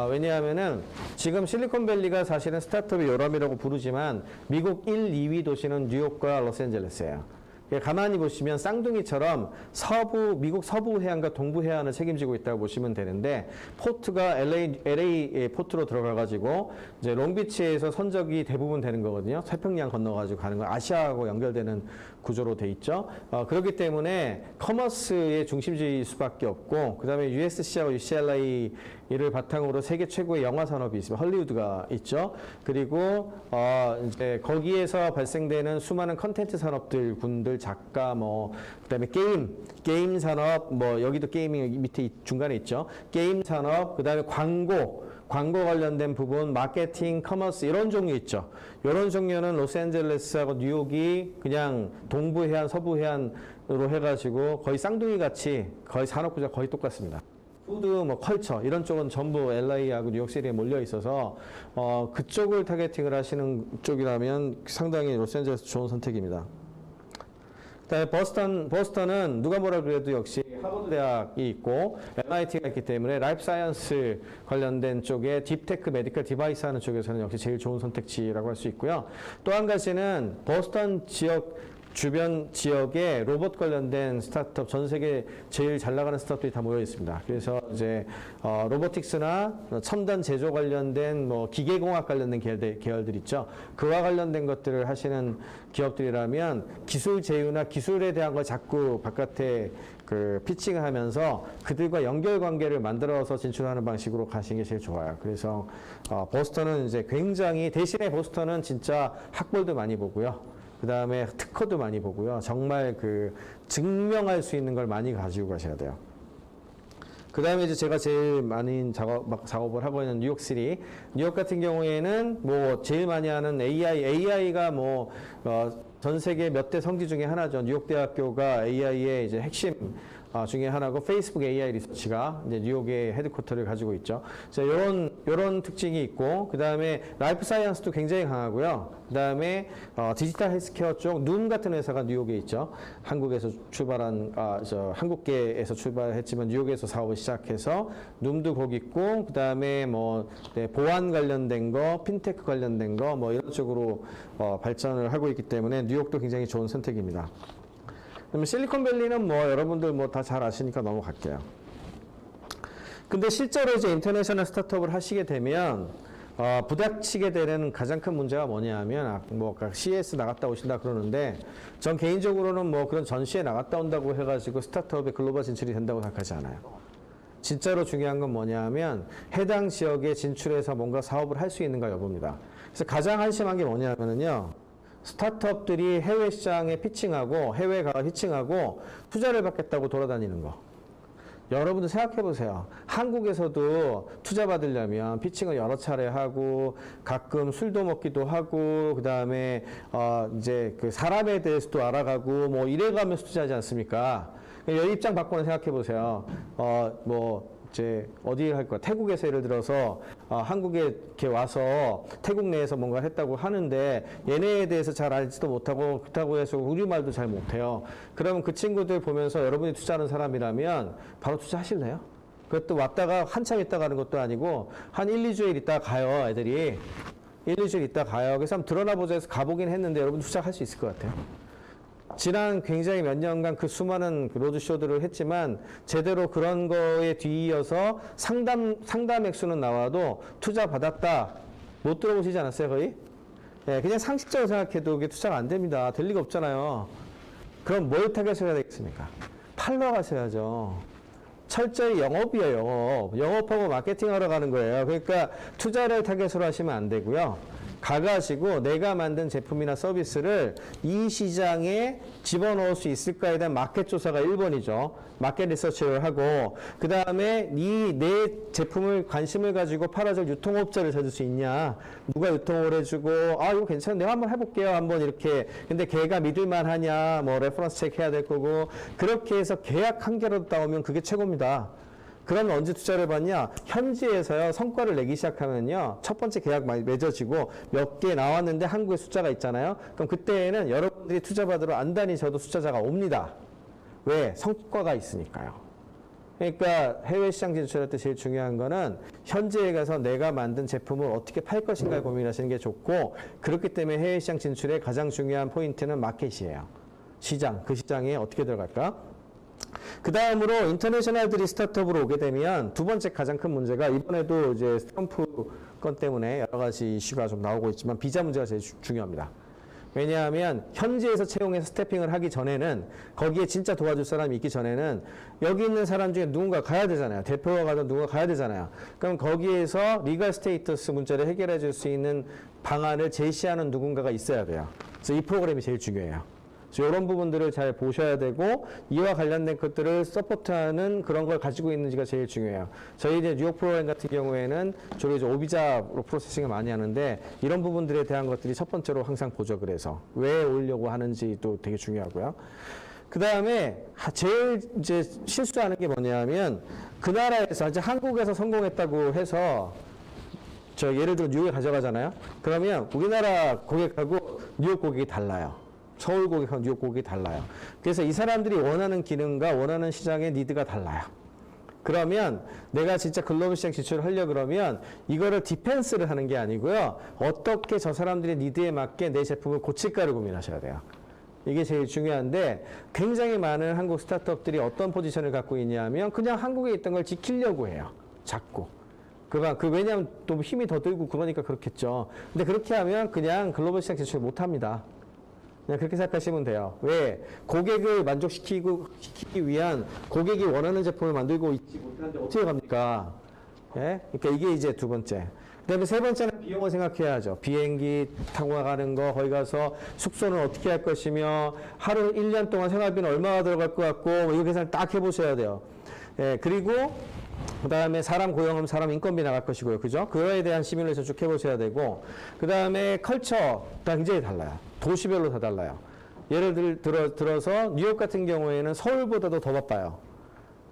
왜냐하면은 지금 실리콘밸리가 사실은 스타트업의 요람이라고 부르지만 미국 1, 2위 도시는 뉴욕과 로스앤젤레스예요. 가만히 보시면 쌍둥이처럼 미국 서부 해안과 동부 해안을 책임지고 있다고 보시면 되는데, 포트가 LA 포트로 들어가가지고 이제 롱비치에서 선적이 대부분 되는 거거든요. 태평양 건너가지고 가는 거, 아시아하고 연결되는 구조로 돼 있죠. 그렇기 때문에 커머스의 중심지일 수밖에 없고, 그 다음에 USC하고 UCLA를 바탕으로 세계 최고의 영화 산업이 있습니다. 헐리우드가 있죠. 그리고 이제 거기에서 발생되는 수많은 컨텐츠 산업들, 군들, 작가, 뭐 그다음에 게임 산업, 뭐 여기도 게이밍 밑에 중간에 있죠. 게임 산업, 그다음에 광고 관련된 부분, 마케팅, 커머스 이런 종류 있죠. 이런 종류는 로스앤젤레스하고 뉴욕이 그냥 동부 해안, 서부 해안으로 해가지고 거의 쌍둥이 같이 거의 산업 구조가 거의 똑같습니다. 푸드, 뭐 컬처 이런 쪽은 전부 LA하고 뉴욕시티에 몰려 있어서 그쪽을 타겟팅을 하시는 쪽이라면 상당히 로스앤젤레스 좋은 선택입니다. 그다음에 버스턴은 누가 뭐라 그래도 역시 하버드 대학이 있고 MIT가 있기 때문에 라이프 사이언스 관련된 쪽에 딥테크 메디컬 디바이스 하는 쪽에서는 역시 제일 좋은 선택지라고 할 수 있고요. 또 한 가지는 버스턴 주변 지역에 로봇 관련된 스타트업, 전 세계 제일 잘 나가는 스타트업이 다 모여 있습니다. 그래서 이제 로보틱스나 첨단 제조 관련된 뭐 기계공학 관련된 계열들 있죠. 그와 관련된 것들을 하시는 기업들이라면 기술 제휴나 기술에 대한 걸 자꾸 바깥에 피칭을 하면서 그들과 연결 관계를 만들어서 진출하는 방식으로 가시는 게 제일 좋아요. 그래서 보스턴은 이제 굉장히, 대신에 보스턴은 진짜 학벌도 많이 보고요. 그 다음에 특허도 많이 보고요. 정말 증명할 수 있는 걸 많이 가지고 가셔야 돼요. 그 다음에 이제 제가 제일 많이 작업을 하고 있는 뉴욕시티. 뉴욕 같은 경우에는 뭐 제일 많이 하는 AI가 뭐, 전 세계 몇 대 성지 중에 하나죠. 뉴욕대학교가 AI의 이제 핵심 중에 하나고, 페이스북 AI 리서치가 이제 뉴욕의 헤드쿼터를 가지고 있죠. 요런 특징이 있고, 그 다음에 라이프 사이언스도 굉장히 강하고요. 그 다음에 디지털 헬스케어 쪽 눔 같은 회사가 뉴욕에 있죠. 한국에서 출발한 한국계에서 출발했지만 뉴욕에서 사업을 시작해서 눔도 거기 있고, 그 다음에 뭐 보안 관련된 거, 핀테크 관련된 거 뭐 이런 쪽으로 발전을 하고 있기 때문에 뉴욕도 굉장히 좋은 선택입니다. 그러면 실리콘밸리는 뭐 여러분들 뭐 다 잘 아시니까 넘어갈게요. 근데 실제로 이제 인터내셔널 스타트업을 하시게 되면 부닥치게 되는 가장 큰 문제가 뭐냐면, 뭐 CES 나갔다 오신다 그러는데, 전 개인적으로는 뭐 그런 전시에 나갔다 온다고 해가지고 스타트업의 글로벌 진출이 된다고 생각하지 않아요. 진짜로 중요한 건 뭐냐면 해당 지역에 진출해서 뭔가 사업을 할 수 있는가 여부입니다. 그래서 가장 한심한 게 뭐냐면요, 스타트업들이 해외 시장에 피칭하고 해외 가서 피칭하고 투자를 받겠다고 돌아다니는 거. 여러분도 생각해 보세요. 한국에서도 투자 받으려면 피칭을 여러 차례 하고 가끔 술도 먹기도 하고 그다음에 이제 그 사람에 대해서도 알아가고 뭐 이래가면서 투자하지 않습니까? 여 입장 바꿔서 생각해 보세요. 뭐 이제 어디 할 거야? 태국에서 예를 들어서 한국에 이렇게 와서 태국 내에서 뭔가 했다고 하는데 얘네에 대해서 잘 알지도 못하고 그렇다고 해서 우리말도 잘 못해요. 그러면 그 친구들 보면서 여러분이 투자하는 사람이라면 바로 투자하실래요? 그것도 왔다가 한참 있다 가는 것도 아니고 한 1, 2주일 있다 가요, 애들이. 1, 2주일 있다 가요. 그래서 한번 드러나 보자 해서 가보긴 했는데 여러분 투자할 수 있을 것 같아요. 지난 굉장히 몇 년간 그 수많은 로드쇼들을 했지만 제대로 그런 거에 뒤이어서 상담 액수는 나와도 투자 받았다 못 들어보시지 않았어요 거의? 예, 그냥 상식적으로 생각해도 그게 투자가 안 됩니다. 될 리가 없잖아요. 그럼 뭘 타겟해야 되겠습니까? 팔러 가셔야죠. 철저히 영업이에요, 영업. 영업하고 마케팅하러 가는 거예요. 그러니까 투자를 타겟으로 하시면 안 되고요. 가가지고 내가 만든 제품이나 서비스를 이 시장에 집어넣을 수 있을까에 대한 마켓 조사가 1번이죠. 마켓 리서치를 하고 그 다음에 내 제품을 관심을 가지고 팔아줄 유통업자를 찾을 수 있냐. 누가 유통을 해주고 이거 괜찮아 내가 한번 해볼게요. 한번 이렇게. 근데 걔가 믿을만 하냐. 뭐 레퍼런스 체크 해야 될 거고 그렇게 해서 계약 한 개라도 따오면 그게 최고입니다. 그러면 언제 투자를 받냐? 현지에서요, 성과를 내기 시작하면요, 첫 번째 계약 많이 맺어지고 몇 개 나왔는데 한국에 숫자가 있잖아요? 그럼 그때에는 여러분들이 투자 받으러 안 다니셔도 투자자가 옵니다. 왜? 성과가 있으니까요. 그러니까 해외 시장 진출할 때 제일 중요한 거는 현지에 가서 내가 만든 제품을 어떻게 팔 것인가 고민하시는 게 좋고 그렇기 때문에 해외 시장 진출의 가장 중요한 포인트는 마켓이에요. 시장, 그 시장에 어떻게 들어갈까? 그 다음으로 인터내셔널들이 스타트업으로 오게 되면 두 번째 가장 큰 문제가 이번에도 이제 트럼프 건 때문에 여러 가지 이슈가 좀 나오고 있지만 비자 문제가 제일 중요합니다. 왜냐하면 현지에서 채용해서 스태핑을 하기 전에는 거기에 진짜 도와줄 사람이 있기 전에는 여기 있는 사람 중에 누군가 가야 되잖아요. 대표가 가든 누군가 가야 되잖아요. 그럼 거기에서 리걸 스테이터스 문제를 해결해 줄 수 있는 방안을 제시하는 누군가가 있어야 돼요. 그래서 이 프로그램이 제일 중요해요. 그래서 이런 부분들을 잘 보셔야 되고 이와 관련된 것들을 서포트하는 그런 걸 가지고 있는지가 제일 중요해요. 저희 이제 뉴욕 프로그램 같은 경우에는 주로 이제 오비자로 프로세싱을 많이 하는데 이런 부분들에 대한 것들이 첫 번째로 항상 보죠. 그래서 왜 오려고 하는지도 되게 중요하고요. 그 다음에 제일 이제 실수하는 게 뭐냐면 그 나라에서 이제 한국에서 성공했다고 해서 저 예를 들어 뉴욕에 가져가잖아요. 그러면 우리나라 고객하고 뉴욕 고객이 달라요. 서울 고객하고 뉴욕 고객이 달라요. 그래서 이 사람들이 원하는 기능과 원하는 시장의 니드가 달라요. 그러면 내가 진짜 글로벌 시장 진출을 하려고 그러면 이거를 디펜스를 하는 게 아니고요. 어떻게 저 사람들의 니드에 맞게 내 제품을 고칠까를 고민하셔야 돼요. 이게 제일 중요한데 굉장히 많은 한국 스타트업들이 어떤 포지션을 갖고 있냐면 그냥 한국에 있던 걸 지키려고 해요. 자꾸. 왜냐하면 또 힘이 더 들고 그러니까 그렇겠죠. 근데 그렇게 하면 그냥 글로벌 시장 진출을 못 합니다. 그냥 그렇게 생각하시면 돼요. 왜? 고객을 만족시키기 위한 고객이 원하는 제품을 만들고 있지 못하는데 어떻게 갑니까? 예? 그러니까 이게 이제 두 번째. 그 다음에 세 번째는 비용을 생각해야죠. 비행기 타고 가는 거, 거기 가서 숙소는 어떻게 할 것이며, 하루 1년 동안 생활비는 얼마가 들어갈 것 같고, 뭐 이 계산을 딱 해보셔야 돼요. 예, 그리고 그 다음에 사람 고용하면 사람 인건비 나갈 것이고요. 그죠? 그거에 대한 시뮬레이션 쭉 해보셔야 되고, 그 다음에 컬처가 굉장히 달라요. 도시별로 다 달라요. 예를 들어서 뉴욕 같은 경우에는 서울보다도 더 바빠요.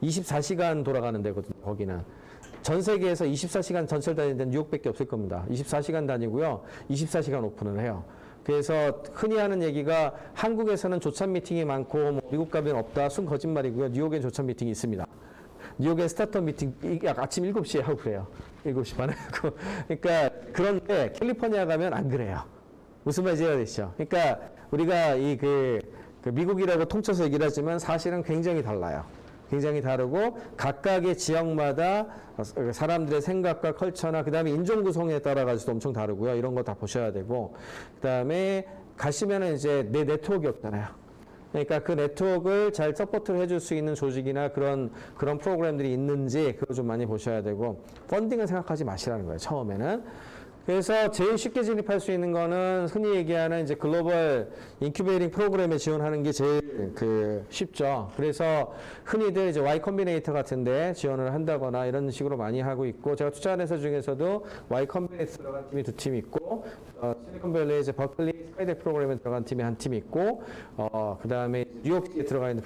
24시간 돌아가는 데거든요. 거기는. 전 세계에서 24시간 전철 다니는 데는 뉴욕밖에 없을 겁니다. 24시간 다니고요. 24시간 오픈을 해요. 그래서 흔히 하는 얘기가 한국에서는 조찬 미팅이 많고 뭐 미국 가면 없다. 순 거짓말이고요. 뉴욕엔 조찬 미팅이 있습니다. 뉴욕에 스타트업 미팅 아침 7시에 하고 그래요. 7시 반에 하고. 그러니까 그런데 캘리포니아 가면 안 그래요. 무슨 말인지 이해되시죠? 그러니까 우리가 그 미국이라고 통쳐서 얘기를 하지만 사실은 굉장히 달라요. 굉장히 다르고 각각의 지역마다 사람들의 생각과 컬처나 그 다음에 인종 구성에 따라 가지고 엄청 다르고요. 이런 거 다 보셔야 되고 그 다음에 가시면은 이제 내 네트워크가 없잖아요. 그러니까 그 네트워크를 잘 서포트를 해줄 수 있는 조직이나 그런 프로그램들이 있는지 그걸 좀 많이 보셔야 되고 펀딩을 생각하지 마시라는 거예요. 처음에는. 그래서 제일 쉽게 진입할 수 있는 거는 흔히 얘기하는 이제 글로벌 인큐베이팅 프로그램에 지원하는 게 제일 쉽죠. 그래서 흔히들 이제 Y 컴비네이터 같은데 지원을 한다거나 이런 식으로 많이 하고 있고, 제가 투자한 회사 중에서도 Y 컴비네이터 들어간 팀이 2팀 있고, 실리콘밸리에 이제 버클리 스카이덱 프로그램에 들어간 팀이 한 팀 있고, 그 다음에 뉴욕시에 들어가 있는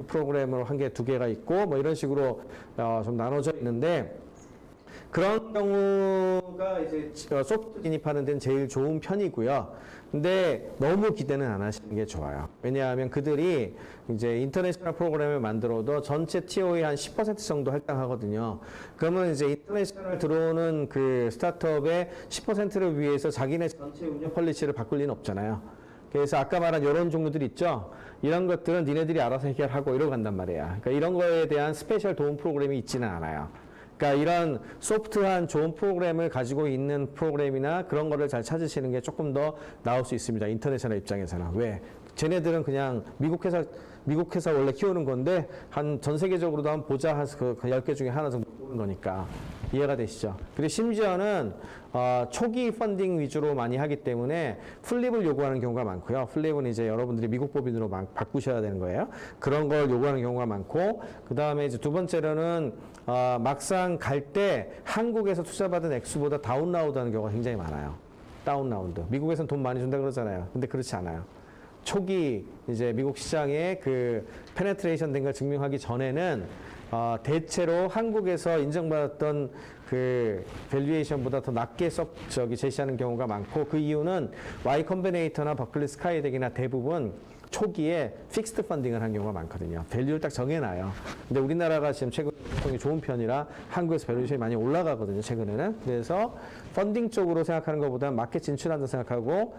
프로그램으로 한 개, 2개가 있고, 뭐 이런 식으로 좀 나눠져 있는데, 그런 경우가 이제 소프트 진입하는 데는 제일 좋은 편이고요. 근데 너무 기대는 안 하시는 게 좋아요. 왜냐하면 그들이 이제 인터내셔널 프로그램을 만들어도 전체 TO의 한 10% 정도 할당하거든요. 그러면 이제 인터내셔널 들어오는 그 스타트업의 10%를 위해서 자기네 전체 운영 폴리시를 바꿀 리는 없잖아요. 그래서 아까 말한 이런 종류들 있죠. 이런 것들은 니네들이 알아서 해결하고 이러고 간단 말이야. 그러니까 이런 거에 대한 스페셜 도움 프로그램이 있지는 않아요. 그러니까 이런 소프트한 좋은 프로그램을 가지고 있는 프로그램이나 그런 거를 잘 찾으시는 게 조금 더 나올 수 있습니다. 인터내셔널 입장에서는. 왜? 쟤네들은 그냥 미국 회사 원래 키우는 건데 한 전 세계적으로도 한번 보자 해서 그 10개 중에 하나 정도 보는 거니까. 이해가 되시죠? 그리고 심지어는 초기 펀딩 위주로 많이 하기 때문에 플립을 요구하는 경우가 많고요. 플립은 이제 여러분들이 미국 법인으로 바꾸셔야 되는 거예요. 그런 걸 요구하는 경우가 많고, 그 다음에 이제 두 번째로는 막상 갈 때 한국에서 투자받은 액수보다 다운라운드 하는 경우가 굉장히 많아요. 다운라운드. 미국에서는 돈 많이 준다 그러잖아요. 근데 그렇지 않아요. 초기 이제 미국 시장에 그 페네트레이션 된 걸 증명하기 전에는 대체로 한국에서 인정받았던 그 밸류에이션보다 더 낮게 제시하는 경우가 많고, 그 이유는 Y 컴비네이터나 버클리 스카이덱이나 대부분 초기에 픽스드 펀딩을 한 경우가 많거든요. 밸류를 딱 정해놔요. 근데 우리나라가 지금 최근 통이 좋은 편이라 한국에서 밸류에이션이 많이 올라가거든요, 최근에는. 그래서 펀딩 쪽으로 생각하는 것보다는 마켓 진출한다 생각하고,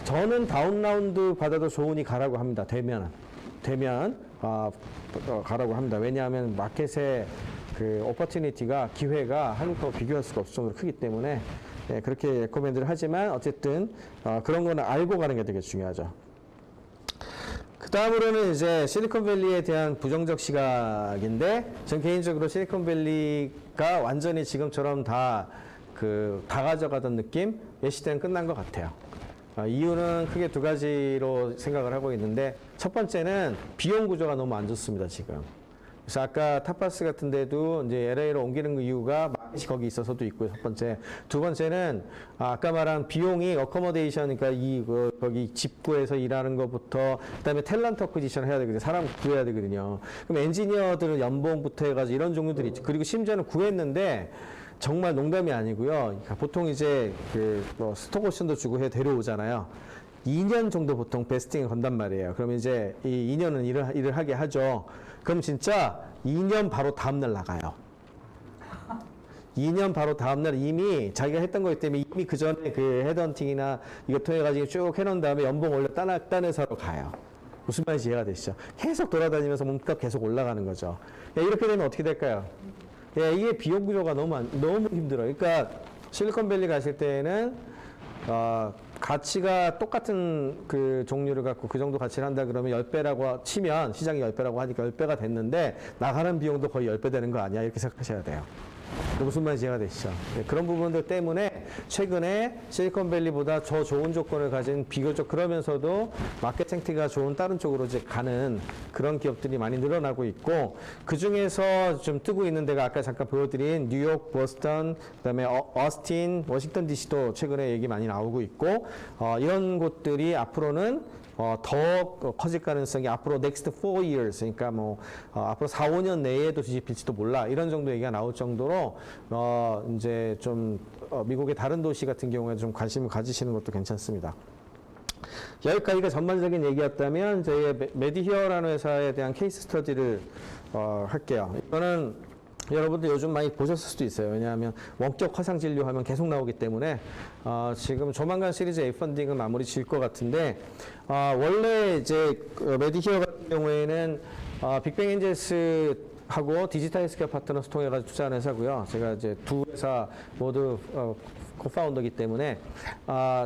저는 다운라운드 받아도 좋으니 가라고 합니다. 되면 가라고 합니다. 왜냐하면 마켓의 그 오퍼튜니티가, 기회가 한국하고 비교할 수가 없을 정도로 크기 때문에 그렇게 레코멘드를 하지만, 어쨌든 그런 거는 알고 가는 게 되게 중요하죠. 그 다음으로는 이제 실리콘밸리에 대한 부정적 시각인데, 전 개인적으로 실리콘밸리가 완전히 지금처럼 다 가져가던 느낌? 예 시대는 끝난 것 같아요. 이유는 크게 두 가지로 생각을 하고 있는데, 첫 번째는 비용 구조가 너무 안 좋습니다, 지금. 그래서 아까 타파스 같은 데도 이제 LA로 옮기는 이유가 마켓이 거기 있어서도 있고요, 첫 번째. 두 번째는 아까 말한 비용이 어커머데이션, 그러니까 거기 집구에서 일하는 것부터, 그다음에 탤런트 어쿠지션 해야 되거든요. 사람 구해야 되거든요. 그럼 엔지니어들은 연봉부터 해가지고 이런 종류들이 있죠. 그리고 심지어는 구했는데, 정말 농담이 아니고요. 그러니까 보통 이제 스톡 옵션도 주고 해 데려오잖아요. 2년 정도 보통 베스팅을 건단 말이에요. 그러면 이제 이 2년은 일을 하게 하죠. 그럼 진짜 2년 바로 다음날 나가요. 2년 바로 다음날 이미 자기가 했던 거기 때문에 이미 그 전에 그 헤드헌팅이나 이거 통해가지고 쭉 해놓은 다음에 연봉 올려 딴 회사로 가요. 무슨 말인지 이해가 되시죠? 계속 돌아다니면서 몸값 계속 올라가는 거죠. 이렇게 되면 어떻게 될까요? 이게 비용 구조가 너무 힘들어요. 그러니까 실리콘밸리 가실 때는 가치가 똑같은 그 종류를 갖고 그 정도 가치를 한다 그러면 10배라고 치면, 시장이 10배라고 하니까 10배가 됐는데 나가는 비용도 거의 10배 되는 거 아니야? 이렇게 생각하셔야 돼요. 무슨 말인지 이해가 되시죠? 그런 부분들 때문에 최근에 실리콘밸리보다 더 좋은 조건을 가진, 비교적 그러면서도 마켓 생태가 좋은 다른 쪽으로 이제 가는 그런 기업들이 많이 늘어나고 있고, 그 중에서 좀 뜨고 있는 데가 아까 잠깐 보여드린 뉴욕, 보스턴, 그다음에 어스틴, 워싱턴 DC도 최근에 얘기 많이 나오고 있고, 이런 곳들이 앞으로는 더 커질 가능성이 앞으로 next 4 years, 그러니까 앞으로 4, 5년 내에도 뒤집힐지도 몰라, 이런 정도 얘기가 나올 정도로 이제 좀 미국의 다른 도시 같은 경우에 좀 관심을 가지시는 것도 괜찮습니다. 여기까지가 전반적인 얘기였다면, 저희 메디히어라는 회사에 대한 케이스 스터디를 할게요. 이거는 여러분들 요즘 많이 보셨을 수도 있어요. 왜냐하면 원격 화상 진료하면 계속 나오기 때문에 지금 조만간 시리즈 A 펀딩은 마무리 지을 것 같은데, 원래 이제 메디히어 같은 경우에는 빅뱅 엔젤스하고 디지털 헬스케어 파트너스 통해가지고 투자한 회사고요. 제가 이제 두 회사 모두 코파운더이기 때문에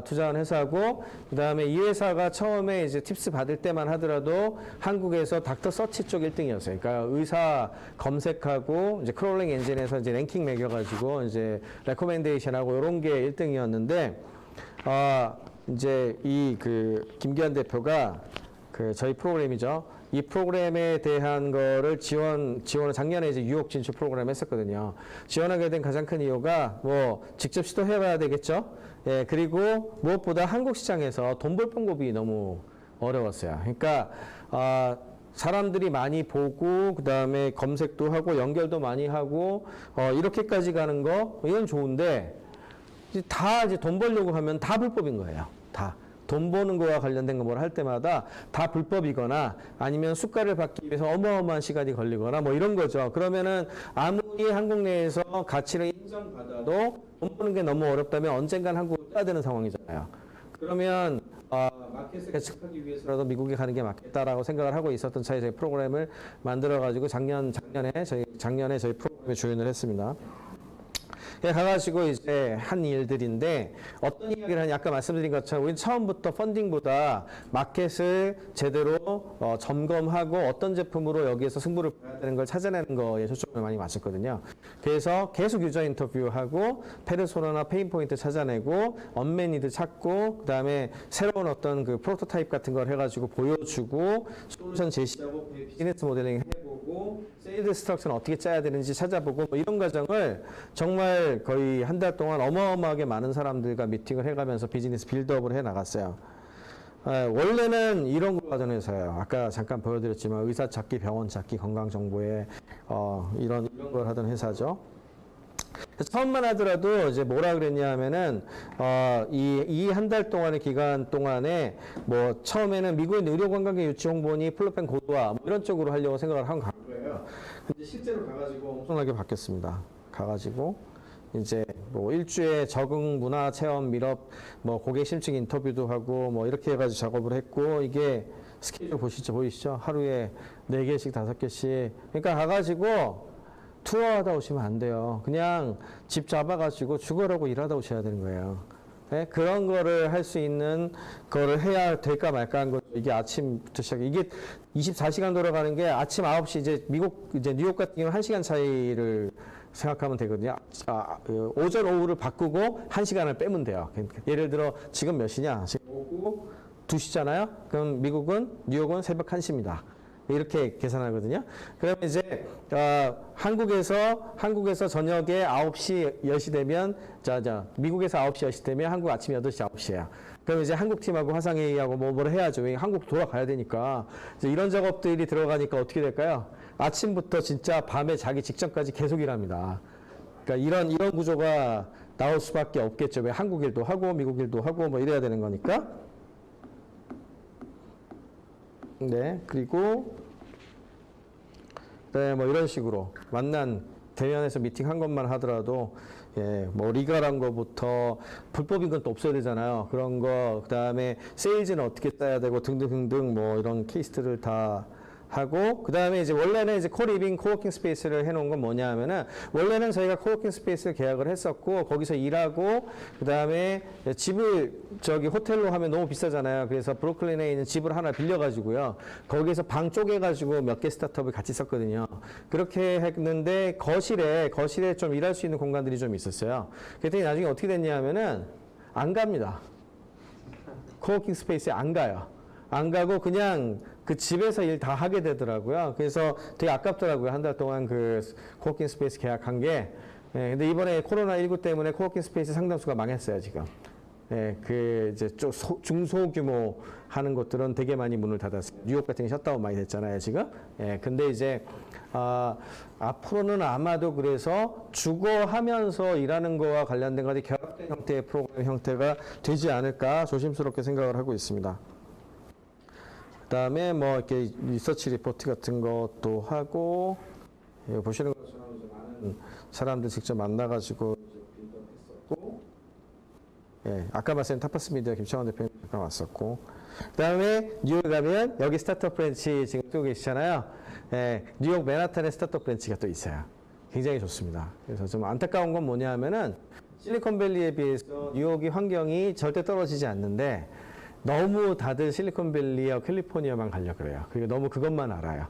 투자한 회사고, 그다음에 이 회사가 처음에 이제 팁스 받을 때만 하더라도 한국에서 닥터 서치 쪽 1등이었어요. 그러니까 의사 검색하고 이제 크롤링 엔진에서 이제 랭킹 매겨가지고 이제 레코멘데이션하고 이런 게 1등이었는데, 이제 이 김기환 대표가 저희 프로그램이죠. 이 프로그램에 대한 거를 지원을 작년에 이제 유혹 진출 프로그램 했었거든요. 지원하게 된 가장 큰 이유가 뭐 직접 시도해봐야 되겠죠. 예, 그리고 무엇보다 한국 시장에서 돈 벌 방법이 너무 어려웠어요. 그러니까 사람들이 많이 보고 그다음에 검색도 하고 연결도 많이 하고 이렇게까지 가는 거 이건 좋은데 다 이제 돈 벌려고 하면 다 불법인 거예요. 다. 돈 버는 거와 관련된 거 뭘 할 때마다 다 불법이거나 아니면 수가를 받기 위해서 어마어마한 시간이 걸리거나 뭐 이런 거죠. 그러면은 아무리 한국 내에서 가치를 인정받아도 돈 버는 게 너무 어렵다면 언젠간 한국을 떠야 되는 상황이잖아요. 그러면 마켓을 개척하기 위해서라도 미국에 가는 게 맞겠다라고 생각을 하고 있었던 차에 저희 프로그램을 만들어가지고 작년에 저희 프로그램에 조인을 했습니다. 가가지고 이제 한 일들인데 어떤 이야기를 하냐, 아까 말씀드린 것처럼 우리는 처음부터 펀딩보다 마켓을 제대로 점검하고 어떤 제품으로 여기에서 승부를 봐야 되는 걸 찾아내는 거에 초점을 많이 맞췄거든요. 그래서 계속 유저 인터뷰하고 페르소나나 페인포인트 찾아내고 언맨 니드 찾고 그다음에 새로운 어떤 프로토타입 같은 걸 해가지고 보여주고 솔루션 제시하고 비즈니스 모델링 해보고 세일즈 스트럭처는 어떻게 짜야 되는지 찾아보고 뭐 이런 과정을 정말 거의 한 달 동안 어마어마하게 많은 사람들과 미팅을 해가면서 비즈니스 빌드업을 해 나갔어요. 원래는 이런 걸 하던 회사예요. 아까 잠깐 보여드렸지만 의사 찾기, 병원 찾기, 건강 정보에 이런 걸 하던 회사죠. 처음만 하더라도 이제 뭐라 그랬냐 하면은 이 한 달 동안의 기간 동안에 뭐 처음에는 미국인 의료관광객 유치 홍보니 플로펜 고도화 뭐 이런 쪽으로 하려고 생각을 한 거예요. 근데 실제로 가가지고 엄청나게 바뀌었습니다. 가가지고 이제 뭐 일주에 적응 문화 체험 밀업 뭐 고객 심층 인터뷰도 하고 뭐 이렇게 해가지고 작업을 했고, 이게 스케줄 보이시죠? 하루에 4개씩 5개씩. 그러니까 가가지고 투어하다 오시면 안 돼요. 그냥 집 잡아가지고 죽어라고 일하다 오셔야 되는 거예요. 네? 그런 거를 할 수 있는 거를 해야 될까 말까 한 거죠. 이게 아침부터 시작해. 이게 24시간 돌아가는 게 아침 9시 이제 뉴욕 같은 경우는 1시간 차이를 생각하면 되거든요. 오전 오후를 바꾸고 1시간을 빼면 돼요. 그러니까 예를 들어 지금 몇 시냐? 지금 오후 2시잖아요. 그럼 뉴욕은 새벽 1시입니다. 이렇게 계산하거든요. 그러면 이제 한국에서 저녁에 9시 10시 되면 미국에서 9시 10시 되면 한국 아침 8시 9시예요. 그럼 이제 한국 팀하고 화상회의하고 뭐를 해야죠. 한국 돌아가야 되니까. 이제 이런 작업들이 들어가니까 어떻게 될까요? 아침부터 진짜 밤에 자기 직전까지 계속 일합니다. 그러니까 이런 구조가 나올 수밖에 없겠죠. 왜 한국 일도 하고 미국 일도 하고 뭐 이래야 되는 거니까. 네, 그리고 네, 뭐 이런 식으로 대면에서 미팅한 것만 하더라도 뭐 리가란 거부터 불법인 건 또 없어야 되잖아요. 그런 거, 그다음에 세일즈는 어떻게 짜야 되고 등등등등 뭐 이런 케이스들을 다 하고, 그 다음에 이제 원래는 이제 코리빙 코워킹 스페이스를 해놓은 건 뭐냐 하면은 원래는 저희가 코워킹 스페이스를 계약을 했었고 거기서 일하고 그 다음에 집을 호텔로 하면 너무 비싸잖아요. 그래서 브루클린에 있는 집을 하나 빌려가지고요. 거기에서 방 쪼개가지고 몇 개 스타트업을 같이 썼거든요. 그렇게 했는데 거실에 좀 일할 수 있는 공간들이 좀 있었어요. 그랬더니 나중에 어떻게 됐냐 하면은 안 갑니다. 코워킹 스페이스에 안 가요. 안 가고 그냥 그 집에서 일 다 하게 되더라고요. 그래서 되게 아깝더라고요. 한 달 동안 코워킹 스페이스 계약한 게. 근데 이번에 코로나19 때문에 코워킹 스페이스 상당수가 망했어요, 지금. 이제 좀 중소규모 하는 곳들은 되게 많이 문을 닫았어요. 뉴욕 같은 게 셧다운 많이 됐잖아요, 지금. 근데 이제, 앞으로는 아마도 그래서 주거하면서 일하는 거와 관련된 것이 결합된 형태의 프로그램 형태가 되지 않을까 조심스럽게 생각을 하고 있습니다. 그다음에 뭐 이렇게 리서치 리포트 같은 것도 하고, 보시는 것처럼 이제 많은 사람들 직접 만나가지고 빌드업했었고, 아까 말씀드린 타파스 미디어 김창원 대표님 잠깐 왔었고, 그다음에 뉴욕에 가면 여기 스타트업 브랜치 지금 뜨고 계시잖아요. 예, 뉴욕 맨하탄에 스타트업 브랜치가 또 있어요. 굉장히 좋습니다. 그래서 좀 안타까운 건 뭐냐 하면은 실리콘밸리에 비해서 뉴욕이 환경이 절대 떨어지지 않는데 너무 다들 실리콘밸리와 캘리포니아만 가려고 그래요. 그리고 너무 그것만 알아요.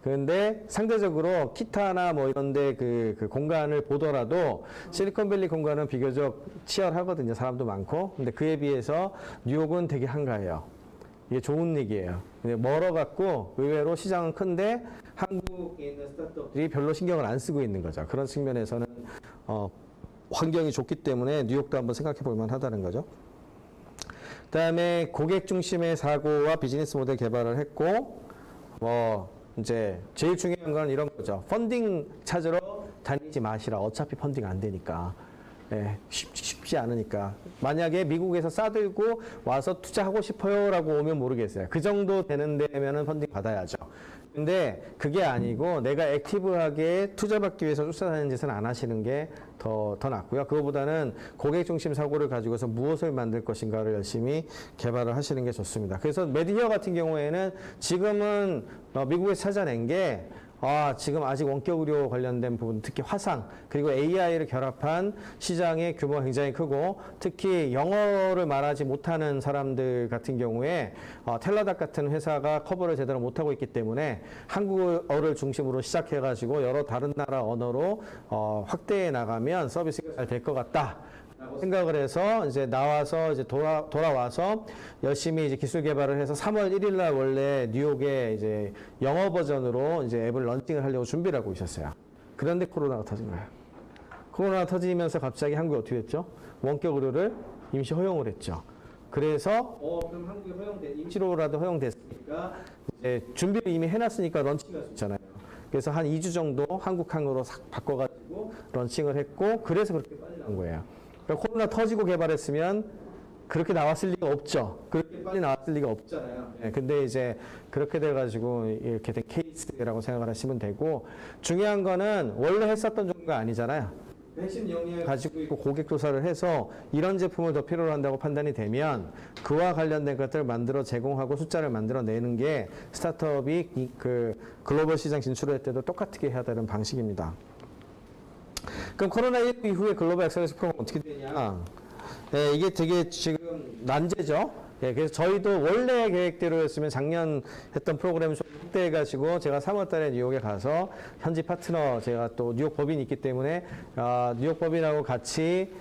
그런데 상대적으로 키타나 뭐 이런데 그 공간을 보더라도 실리콘밸리 공간은 비교적 치열하거든요. 사람도 많고. 근데 그에 비해서 뉴욕은 되게 한가해요. 이게 좋은 얘기예요. 근데 멀어갖고 의외로 시장은 큰데 한국에 있는 스타트업들이 별로 신경을 안 쓰고 있는 거죠. 그런 측면에서는 환경이 좋기 때문에 뉴욕도 한번 생각해 볼 만하다는 거죠. 그다음에 고객 중심의 사고와 비즈니스 모델 개발을 했고 이제 제일 중요한 건 이런 거죠. 펀딩 찾으러 다니지 마시라. 어차피 펀딩 안 되니까. 예, 쉽지 않으니까. 만약에 미국에서 싸들고 와서 투자하고 싶어요라고 오면 모르겠어요. 그 정도 되는 데면은 펀딩 받아야죠. 근데 그게 아니고 내가 액티브하게 투자받기 위해서 쫓아다니는 짓은 안 하시는 게 더 낫고요. 그거보다는 고객 중심 사고를 가지고서 무엇을 만들 것인가를 열심히 개발을 하시는 게 좋습니다. 그래서 메디히어 같은 경우에는 지금은 미국에서 찾아낸 게 지금 아직 원격 의료 관련된 부분, 특히 화상, 그리고 AI를 결합한 시장의 규모가 굉장히 크고, 특히 영어를 말하지 못하는 사람들 같은 경우에, 텔라닥 같은 회사가 커버를 제대로 못하고 있기 때문에 한국어를 중심으로 시작해가지고 여러 다른 나라 언어로 확대해 나가면 서비스가 잘 될 것 같다. 생각을 해서 이제 나와서 이제 돌아와서 열심히 이제 기술 개발을 해서 3월 1일 날 원래 뉴욕에 이제 영어 버전으로 이제 앱을 런칭을 하려고 준비를 하고 있었어요. 그런데 코로나가 터진 거예요. 코로나가 터지면서 갑자기 한국이 어떻게 됐죠? 원격 의료를 임시 허용을 했죠. 그래서 그럼 한국에 임시로라도 허용됐으니까 이제 준비를 이미 해놨으니까 런칭할 수 있잖아요. 그래서 한 2주 정도 한국항으로 싹 바꿔가지고 런칭을 했고, 그래서 그렇게 빨리 나온 거예요. 코로나 터지고 개발했으면 그렇게 나왔을 리가 없죠. 그렇게 빨리 나왔을 리가 없잖아요. 네, 근데 이제 그렇게 돼가지고 이렇게 된 케이스라고 생각을 하시면 되고, 중요한 거는 원래 했었던 종류가 아니잖아요. 핵심 역량을 가지고 있고 고객 조사를 해서 이런 제품을 더 필요로 한다고 판단이 되면 그와 관련된 것들을 만들어 제공하고 숫자를 만들어 내는 게 스타트업이 그 글로벌 시장 진출할 때도 똑같게 해야 되는 방식입니다. 그럼 코로나19 이후에 글로벌 엑셀런스 프로그램 어떻게 되냐? 네, 이게 되게 지금 난제죠. 네, 그래서 저희도 원래 계획대로였으면 작년 했던 프로그램을 좀 확대해가지고 제가 3월 달에 뉴욕에 가서 현지 파트너, 제가 또 뉴욕 법인이 있기 때문에 뉴욕 법인하고 같이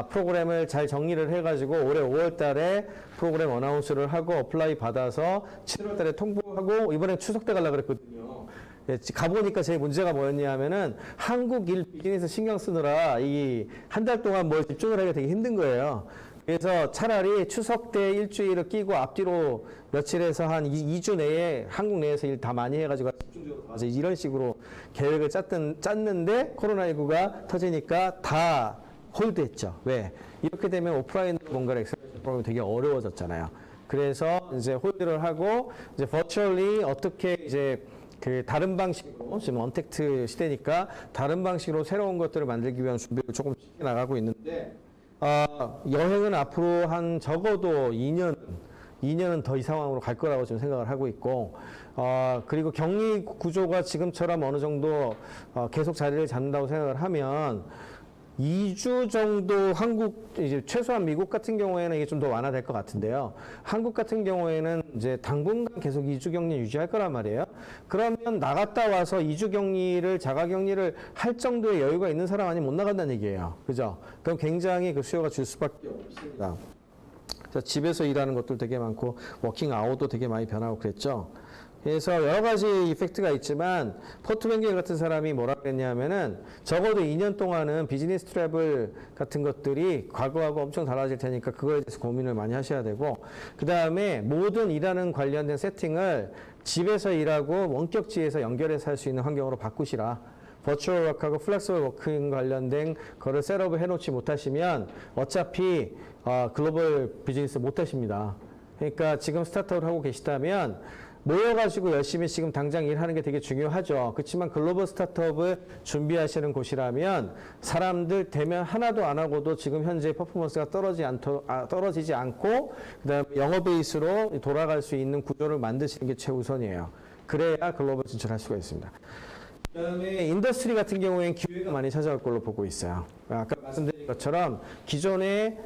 프로그램을 잘 정리를 해가지고 올해 5월 달에 프로그램 어나운스를 하고 어플라이 받아서 7월 달에 통보하고 이번에 추석 때 가려고 그랬거든요. 예, 가보니까 제일 문제가 뭐였냐 하면은 한국 일 비즈니스 신경 쓰느라 이 한 달 동안 뭘 집중을 하기가 되게 힘든 거예요. 그래서 차라리 추석 때 일주일을 끼고 앞뒤로 며칠에서 한 2주 내에 한국 내에서 일 다 많이 해가지고 집중적으로 가서 이런 식으로 계획을 짰는데 코로나19가 터지니까 다 홀드했죠. 왜? 이렇게 되면 오프라인으로 뭔가를 엑셀런스 프로그램이 되게 어려워졌잖아요. 그래서 이제 홀드를 하고 이제 버추얼리 어떻게 이제 그 다른 방식으로, 지금 언택트 시대니까 다른 방식으로 새로운 것들을 만들기 위한 준비를 조금 쉽게 나가고 있는데, 여행은 앞으로 한 적어도 2년은 더 이 상황으로 갈 거라고 좀 생각을 하고 있고, 그리고 격리 구조가 지금처럼 어느 정도 계속 자리를 잡는다고 생각을 하면 2주 정도 이제 최소한 미국 같은 경우에는 이게 좀 더 완화될 것 같은데요. 한국 같은 경우에는 이제 당분간 계속 2주 격리 유지할 거란 말이에요. 그러면 나갔다 와서 2주 격리를, 자가 격리를 할 정도의 여유가 있는 사람 아니면 못 나간다는 얘기예요. 그죠? 그럼 굉장히 그 수요가 줄 수밖에 없습니다. 집에서 일하는 것도 되게 많고, 워킹 아워도 되게 많이 변하고 그랬죠. 그래서 여러 가지 이펙트가 있지만 포트뱅길 같은 사람이 뭐라 그랬냐면은 적어도 2년 동안은 비즈니스 트래블 같은 것들이 과거하고 엄청 달라질 테니까 그거에 대해서 고민을 많이 하셔야 되고, 그 다음에 모든 일하는 관련된 세팅을 집에서 일하고 원격지에서 연결해서 할 수 있는 환경으로 바꾸시라. 버추얼 워크하고 플렉서블 워킹 관련된 거를 셋업을 해놓지 못하시면 어차피 글로벌 비즈니스 못 하십니다. 그러니까 지금 스타트업을 하고 계시다면 모여가지고 열심히 지금 당장 일하는 게 되게 중요하죠. 그렇지만 글로벌 스타트업을 준비하시는 곳이라면 사람들 대면 하나도 안 하고도 지금 현재 퍼포먼스가 떨어지지 않고 그다음에 영어 베이스로 돌아갈 수 있는 구조를 만드시는 게 최우선이에요. 그래야 글로벌 진출할 수가 있습니다. 그다음에 인더스트리 같은 경우에는 기회가 많이 찾아올 걸로 보고 있어요. 아까 말씀드린 것처럼 기존에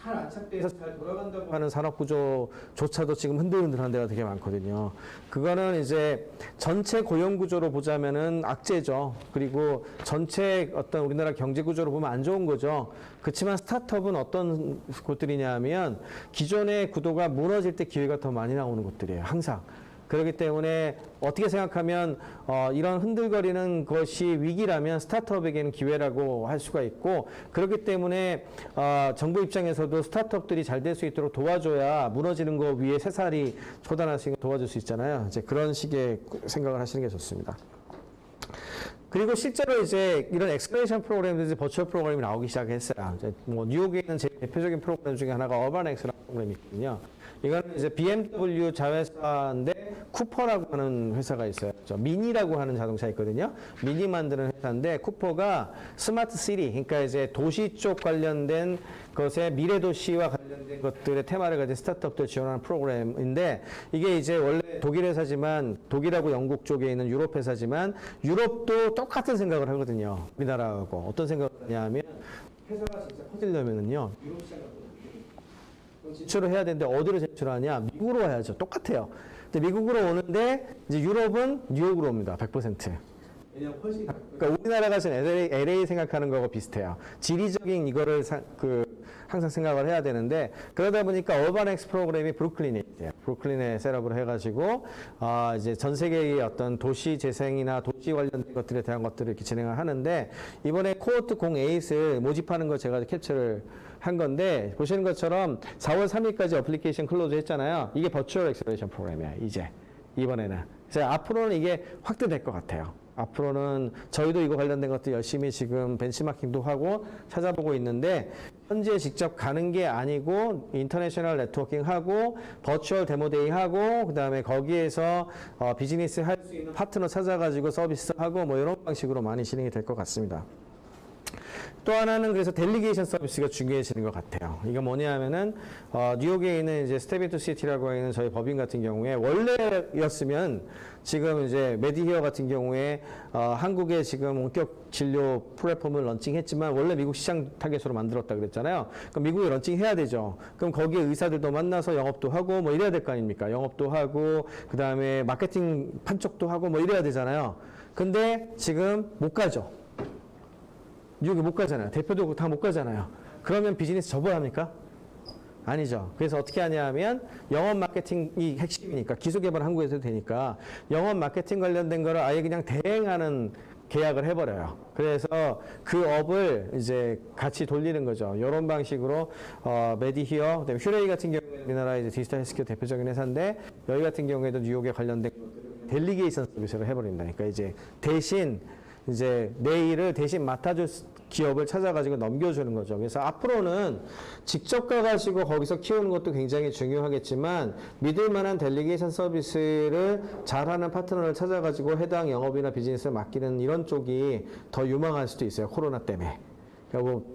잘 안착돼서 잘 돌아간다고 하는 산업 구조조차도 지금 흔들흔들한 데가 되게 많거든요. 그거는 이제 전체 고용 구조로 보자면은 악재죠. 그리고 전체 어떤 우리나라 경제 구조로 보면 안 좋은 거죠. 그렇지만 스타트업은 어떤 곳들이냐 하면 기존의 구도가 무너질 때 기회가 더 많이 나오는 곳들이에요. 항상. 그렇기 때문에 어떻게 생각하면 이런 흔들거리는 것이 위기라면 스타트업에게는 기회라고 할 수가 있고 그렇기 때문에 정부 입장에서도 스타트업들이 잘 될 수 있도록 도와줘야 무너지는 거 위에 새살이 솟아날 수 있게 도와줄 수 있잖아요. 이제 그런 식의 생각을 하시는 게 좋습니다. 그리고 실제로 이제 이런 엑스플레이션 프로그램들, 버추얼 프로그램이 나오기 시작했어요. 이제 뭐 뉴욕에 있는 제일 대표적인 프로그램 중에 하나가 어바넥스라는 프로그램이 있거든요. 이거는 이제 BMW 자회사인데 쿠퍼라고 하는 회사가 있어요. 미니라고 하는 자동차 있거든요. 미니 만드는 회사인데 쿠퍼가 스마트 시티, 그러니까 이제 도시 쪽 관련된 것에 미래 도시와 관련된 것들의 테마를 가진 스타트업들 지원하는 프로그램인데 이게 이제 원래 독일 회사지만 독일하고 영국 쪽에 있는 유럽 회사지만 유럽도 똑같은 생각을 하거든요. 우리나라하고 어떤 생각을 하냐면 회사가 진짜 커지려면은요 유럽 시장 진출을 해야 되는데 어디로 진출하냐? 미국으로 와야죠. 똑같아요. 근데 미국으로 오는데 이제 유럽은 뉴욕으로 옵니다. 100%. 왜냐면 훨씬 그러니까 우리나라가 지금 LA 생각하는 거하고 비슷해요. 지리적인 이거를 항상 생각을 해야 되는데 그러다 보니까 어바넥스 프로그램이 브루클린에 있대요. 브루클린에 셋업을 해가지고 이제 전 세계의 어떤 도시 재생이나 도시 관련된 것들에 대한 것들을 이렇게 진행을 하는데 이번에 코호트 08을 모집하는 걸 제가 캡처를 한 건데 보시는 것처럼 4월 3일까지 어플리케이션 클로즈 했잖아요. 이게 버추얼 엑셀레이션 프로그램이에요. 이번에는. 그래서 앞으로는 이게 확대될 것 같아요. 앞으로는 저희도 이거 관련된 것도 열심히 지금 벤치마킹도 하고 찾아보고 있는데 현재 직접 가는 게 아니고 인터내셔널 네트워킹 하고 버추얼 데모데이 하고 그다음에 거기에서 비즈니스 할 수 있는 파트너 찾아가지고 서비스 하고 뭐 이런 방식으로 많이 진행이 될 것 같습니다. 또 하나는 그래서 델리게이션 서비스가 중요해지는 것 같아요. 이거 뭐냐 하면은, 뉴욕에 있는 이제 스텝인투 시티라고 하는 저희 법인 같은 경우에 원래였으면 지금 이제 메디히어 같은 경우에, 한국에 지금 원격 진료 플랫폼을 런칭했지만 원래 미국 시장 타겟으로 만들었다 그랬잖아요. 그럼 미국에 런칭해야 되죠. 그럼 거기에 의사들도 만나서 영업도 하고 뭐 이래야 될 거 아닙니까? 영업도 하고, 그 다음에 마케팅 판촉도 하고 뭐 이래야 되잖아요. 근데 지금 못 가죠. 뉴욕에 못 가잖아요. 대표도 다 못 가잖아요. 그러면 비즈니스 접어야 합니까? 아니죠. 그래서 어떻게 하냐 하면 영업 마케팅이 핵심이니까 기술 개발 한국에서 해도 되니까 영업 마케팅 관련된 거를 아예 그냥 대행하는 계약을 해버려요. 그래서 그 업을 이제 같이 돌리는 거죠. 이런 방식으로 메디히어, 그다음에 휴레이 같은 경우에 우리나라의 이제 디지털 헬스케어 대표적인 회사인데 여기 같은 경우에도 뉴욕에 관련된 델리게이션 서비스를 해버린다. 그러니까 이제 대신 이제 내 일을 대신 맡아줄 기업을 찾아가지고 넘겨주는 거죠. 그래서 앞으로는 직접 가가지고 거기서 키우는 것도 굉장히 중요하겠지만 믿을 만한 델리게이션 서비스를 잘하는 파트너를 찾아가지고 해당 영업이나 비즈니스를 맡기는 이런 쪽이 더 유망할 수도 있어요. 코로나 때문에. 그러니까 뭐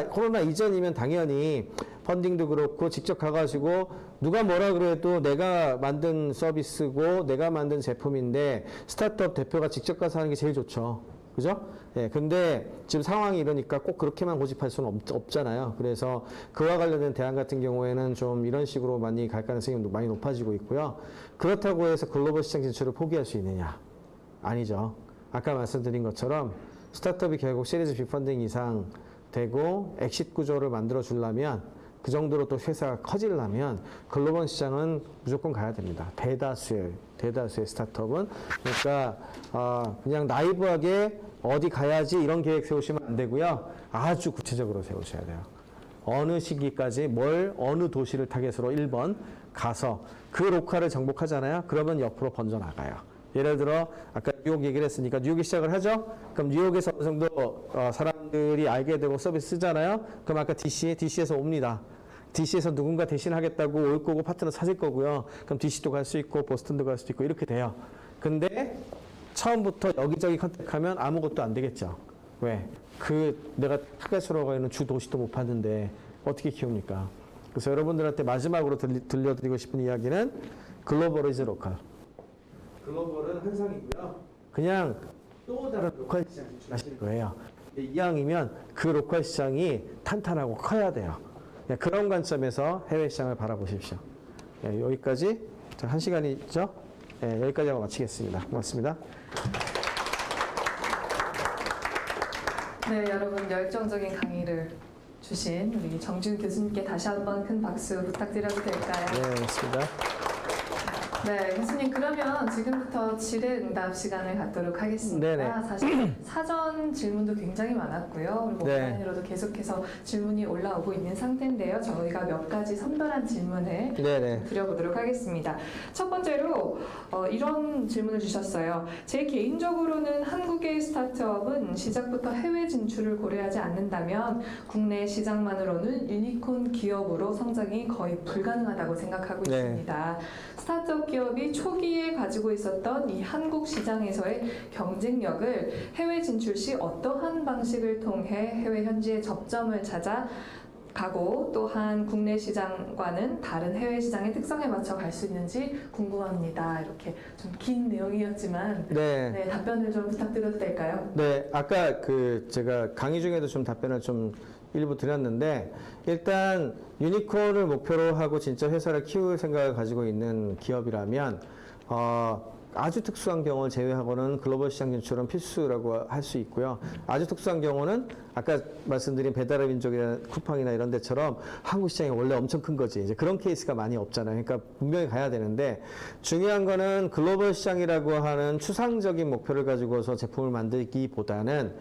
코로나 이전이면 당연히 펀딩도 그렇고 직접 가가지고 누가 뭐라 그래도 내가 만든 서비스고 내가 만든 제품인데 스타트업 대표가 직접 가서 하는 게 제일 좋죠. 그죠? 예, 근데 지금 상황이 이러니까 꼭 그렇게만 고집할 수는 없잖아요. 그래서 그와 관련된 대안 같은 경우에는 좀 이런 식으로 많이 갈 가능성이 많이 높아지고 있고요. 그렇다고 해서 글로벌 시장 진출을 포기할 수 있느냐? 아니죠. 아까 말씀드린 것처럼 스타트업이 결국 시리즈 B 펀딩 이상 되고 엑싯 구조를 만들어 주려면 그 정도로 또 회사가 커지려면 글로벌 시장은 무조건 가야 됩니다. 대다수의 스타트업은. 그러니까 그냥 나이브하게 어디 가야지 이런 계획 세우시면 안 되고요. 아주 구체적으로 세우셔야 돼요. 어느 시기까지 어느 도시를 타겟으로 1번 가서 그 로컬을 정복하잖아요. 그러면 옆으로 번져나가요. 예를 들어 아까 뉴욕 얘기를 했으니까 뉴욕에 시작을 하죠. 그럼 뉴욕에서 어느 정도 사람들이 알게 되고 서비스 쓰잖아요. 그럼 아까 DC에서 옵니다. DC에서 누군가 대신하겠다고 올 거고 파트너 찾을 거고요. 그럼 DC도 갈 수 있고 보스턴도 갈 수도 있고 이렇게 돼요. 근데 처음부터 여기저기 컨택하면 아무것도 안 되겠죠. 왜? 내가 타겟으로 가 있는 주 도시도 못 봤는데 어떻게 키웁니까? 그래서 여러분들한테 마지막으로 들려드리고 싶은 이야기는 글로벌 이즈 로컬. 글로벌은 환상이고요. 그냥 또 다른 로컬 시장 진출하실 거예요. 이왕이면 그 로컬 시장이 탄탄하고 커야 돼요. 그런 관점에서 해외 시장을 바라보십시오. 여기까지 1시간이죠? 여기까지 하고 마치겠습니다. 고맙습니다. 네, 여러분 열정적인 강의를 주신 우리 정준 교수님께 다시 한번 큰 박수 부탁드려도 될까요? 네, 고맙습니다. 네, 교수님 그러면 지금부터 질의응답 시간을 갖도록 하겠습니다. 네네. 사실 사전 질문도 굉장히 많았고요. 그리고 네. 온라인으로도 계속해서 질문이 올라오고 있는 상태인데요. 저희가 몇 가지 선별한 질문을 네네. 드려보도록 하겠습니다. 첫 번째로 이런 질문을 주셨어요. 제 개인적으로는 한국의 스타트업은 시작부터 해외 진출을 고려하지 않는다면 국내 시장만으로는 유니콘 기업으로 성장이 거의 불가능하다고 생각하고 네. 있습니다. 스타트업 기업이 초기에 가지고 있었던 이 한국 시장에서의 경쟁력을 해외 진출 시 어떠한 방식을 통해 해외 현지의 접점을 찾아 가고 또한 국내 시장과는 다른 해외 시장의 특성에 맞춰 갈 수 있는지 궁금합니다. 이렇게 좀 긴 내용이었지만 네. 답변을 좀 부탁드려도 될까요? 네, 아까 제가 강의 중에도 좀 답변을 좀 일부 드렸는데, 일단 유니콘을 목표로 하고 진짜 회사를 키울 생각을 가지고 있는 기업이라면, 아주 특수한 경우를 제외하고는 글로벌 시장 진출은 필수라고 할 수 있고요. 아주 특수한 경우는 아까 말씀드린 배달의 민족이나 쿠팡이나 이런 데처럼 한국 시장이 원래 엄청 큰 거지. 이제 그런 케이스가 많이 없잖아요. 그러니까 분명히 가야 되는데, 중요한 거는 글로벌 시장이라고 하는 추상적인 목표를 가지고서 제품을 만들기보다는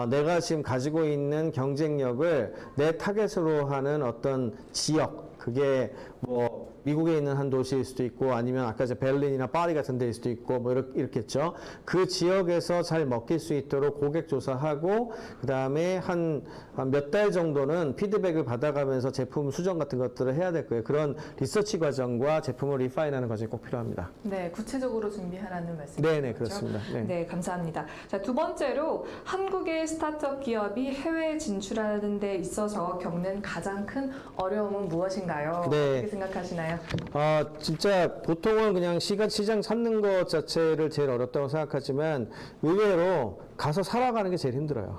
내가 지금 가지고 있는 경쟁력을 내 타겟으로 하는 어떤 지역, 그게 뭐 미국에 있는 한 도시일 수도 있고 아니면 아까 베를린이나 파리 같은 데일 수도 있고 뭐 이렇겠죠. 그 지역에서 잘 먹힐 수 있도록 고객 조사하고 그다음에 한 몇 달 정도는 피드백을 받아가면서 제품 수정 같은 것들을 해야 될 거예요. 그런 리서치 과정과 제품을 리파인하는 과정이 꼭 필요합니다. 네, 구체적으로 준비하라는 말씀이죠. 네네, 그렇습니다. 네, 감사합니다. 자, 두 번째로 한국의 스타트업 기업이 해외 진출하는 데 있어서 겪는 가장 큰 어려움은 무엇인가요? 네. 어떻게 생각하시나요? 진짜 보통은 그냥 시장 찾는 것 자체를 제일 어렵다고 생각하지만 의외로 가서 살아가는 게 제일 힘들어요.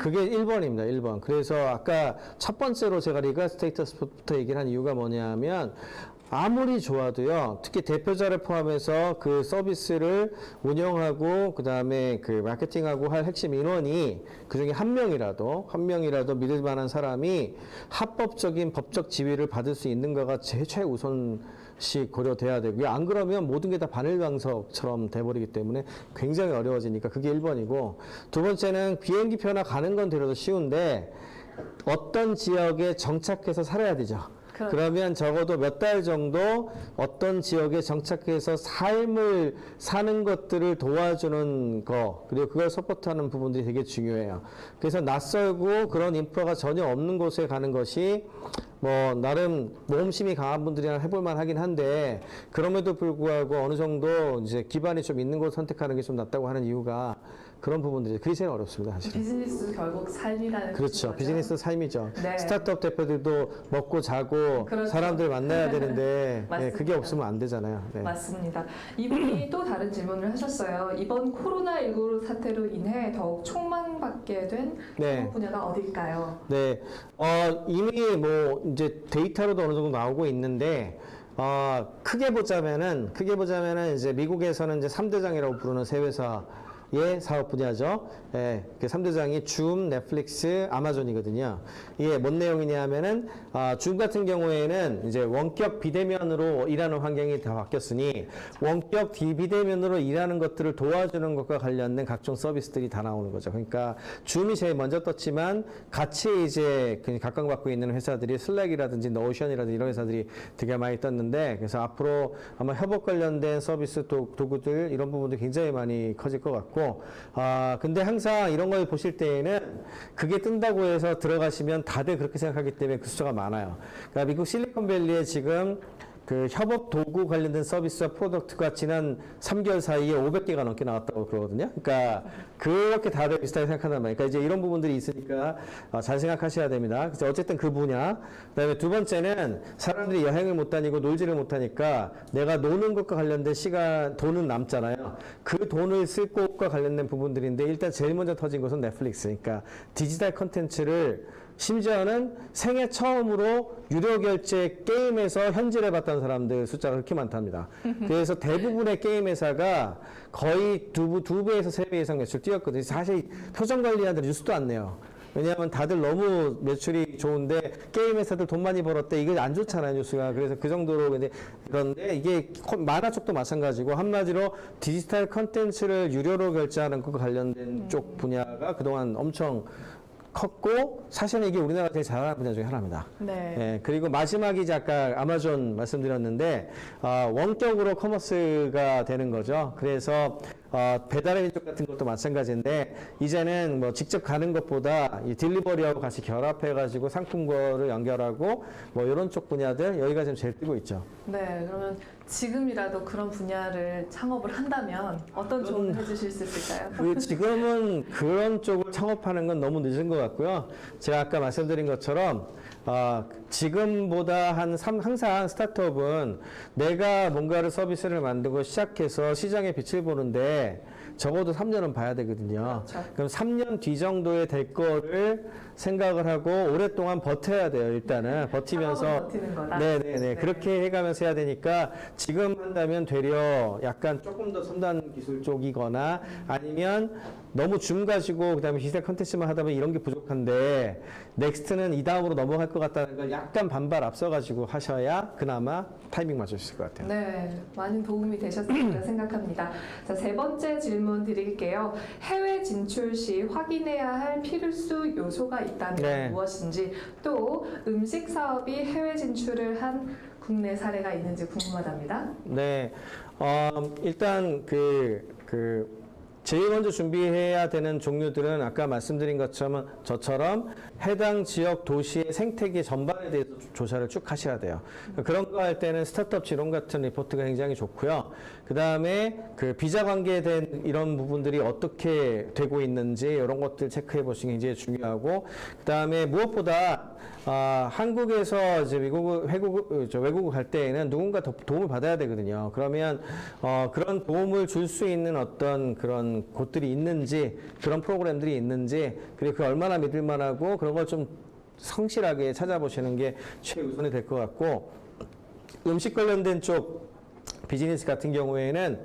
그게 1번입니다. 1번. 그래서 아까 첫 번째로 제가 리갈 스테이터스부터 얘기를 한 이유가 뭐냐면 아무리 좋아도요, 특히 대표자를 포함해서 그 서비스를 운영하고, 그 다음에 그 마케팅하고 할 핵심 인원이 그 중에 한 명이라도 믿을 만한 사람이 합법적인 법적 지위를 받을 수 있는가가 최우선시 고려돼야 되고요. 안 그러면 모든 게 다 바늘광석처럼 돼버리기 때문에 굉장히 어려워지니까 그게 1번이고, 두 번째는 비행기 표나 가는 건 되려도 쉬운데 어떤 지역에 정착해서 살아야 되죠. 그러면 적어도 몇 달 정도 어떤 지역에 정착해서 삶을 사는 것들을 도와주는 거, 그리고 그걸 서포트하는 부분들이 되게 중요해요. 그래서 낯설고 그런 인프라가 전혀 없는 곳에 가는 것이 뭐 나름 모험심이 강한 분들이나 해볼만 하긴 한데, 그럼에도 불구하고 어느 정도 이제 기반이 좀 있는 곳을 선택하는 게 좀 낫다고 하는 이유가 그런 부분들이 그게 제일 어렵습니다, 사실. 비즈니스 결국 삶이라는 그렇죠. 거죠? 비즈니스 삶이죠. 네. 스타트업 대표들도 먹고 자고 그렇죠. 사람들 만나야 되는데 맞습니다. 그게 없으면 안 되잖아요. 네. 맞습니다. 이분이 또 다른 질문을 하셨어요. 이번 코로나19 사태로 인해 더욱 촉망받게 된 네. 산업 분야가 어딜까요? 네. 이미 뭐 이제 데이터로도 어느 정도 나오고 있는데, 크게 보자면은 이제 미국에서는 이제 3대장이라고 부르는 세 회사의 사업 분야죠. 예, 그 3대장이 줌, 넷플릭스, 아마존이거든요. 이게 뭔 내용이냐 하면은, 줌 같은 경우에는 이제 원격 비대면으로 일하는 환경이 다 바뀌었으니, 원격 비대면으로 일하는 것들을 도와주는 것과 관련된 각종 서비스들이 다 나오는 거죠. 그러니까, 줌이 제일 먼저 떴지만, 같이 이제 각광받고 있는 회사들이 슬랙이라든지 노션이라든지 이런 회사들이 되게 많이 떴는데, 그래서 앞으로 아마 협업 관련된 서비스 도구들, 이런 부분도 굉장히 많이 커질 것 같고, 있고, 근데 항상 이런 걸 보실 때에는 그게 뜬다고 해서 들어가시면 다들 그렇게 생각하기 때문에 그 숫자가 많아요. 그러니까 미국 실리콘밸리에 지금 그 협업 도구 관련된 서비스와 프로덕트가 지난 3개월 사이에 500개가 넘게 나왔다고 그러거든요. 그러니까 그렇게 다들 비슷하게 생각한단 말이에요. 그러니까 이제 이런 부분들이 있으니까 잘 생각하셔야 됩니다. 그래서 어쨌든 그 분야. 그다음에 두 번째는 사람들이 여행을 못 다니고 놀지를 못하니까 내가 노는 것과 관련된 시간, 돈은 남잖아요. 그 돈을 쓸 것과 관련된 부분들인데 일단 제일 먼저 터진 것은 넷플릭스. 그러니까 디지털 컨텐츠를 심지어는 생애 처음으로 유료 결제 게임에서 현질해 봤다는 사람들 숫자가 그렇게 많답니다. 그래서 대부분의 게임 회사가 거의 두 배에서 세 배 이상 매출 뛰었거든요. 사실 표정 관리하는데 뉴스도 안 내요. 왜냐하면 다들 너무 매출이 좋은데 게임 회사들 돈 많이 벌었대. 이게 안 좋잖아요, 뉴스가. 그래서 그 정도로 근데 그런데 이게 만화 쪽도 마찬가지고 한마디로 디지털 컨텐츠를 유료로 결제하는 것과 관련된 쪽 분야가 그동안 엄청 컸고 사실은 이게 우리나라가 제일 잘하는 분야 중에 하나입니다. 네. 예, 그리고 마지막이 이제 아까 아마존 말씀드렸는데 원격으로 커머스가 되는 거죠. 그래서 배달의 민족 같은 것도 마찬가지인데 이제는 뭐 직접 가는 것보다 이 딜리버리하고 같이 결합해가지고 상품거를 연결하고 뭐 이런 쪽 분야들 여기가 지금 제일 뜨고 있죠. 네, 그러면 지금이라도 그런 분야를 창업을 한다면 어떤 조언을 해주실 수 있을까요? 지금은 그런 쪽을 창업하는 건 너무 늦은 것 같고요. 제가 아까 말씀드린 것처럼 지금보다 항상 스타트업은 내가 뭔가를 서비스를 만들고 시작해서 시장에 빛을 보는데 적어도 3년은 봐야 되거든요. 그렇죠. 그럼 3년 뒤 정도에 될 거를 생각을 하고 오랫동안 버텨야 돼요. 일단은 버티면서 창업은 버티는 거다. 네네네 네. 그렇게 해가면서 해야 되니까 지금 한다면 되려 약간 조금 더 첨단 기술 쪽이거나 아니면 너무 줌 가지고 그다음에 디지털 컨텐츠만 하다 보면 이런 게 부족한데 넥스트는 이 다음으로 넘어갈 것 같다는 걸 약간 반발 앞서가지고 하셔야 그나마 타이밍 맞을 수 있을 것 같아요. 네, 많은 도움이 되셨으리라 생각합니다. 자, 세 번째 질문 드릴게요. 해외 진출 시 확인해야 할 필수 요소가 있다면 네. 무엇인지, 또 음식 사업이 해외 진출을 한 국내 사례가 있는지 궁금하답니다. 네, 일단 제일 먼저 준비해야 되는 종류들은 아까 말씀드린 저처럼 해당 지역 도시의 생태계 전반에 대해서 조사를 쭉 하셔야 돼요. 그런 거 할 때는 스타트업 지론 같은 리포트가 굉장히 좋고요. 그 다음에 그 비자 관계된 이런 부분들이 어떻게 되고 있는지 이런 것들 체크해 보시는 게 굉장히 중요하고, 그 다음에 무엇보다 한국에서 이제 외국을 갈 때에는 누군가 도움을 받아야 되거든요. 그러면 그런 도움을 줄 수 있는 어떤 그런 곳들이 있는지, 그런 프로그램들이 있는지, 그리고 그 얼마나 믿을 만하고 그런 걸 좀 성실하게 찾아보시는 게 최우선이 될 것 같고, 음식 관련된 쪽 비즈니스 같은 경우에는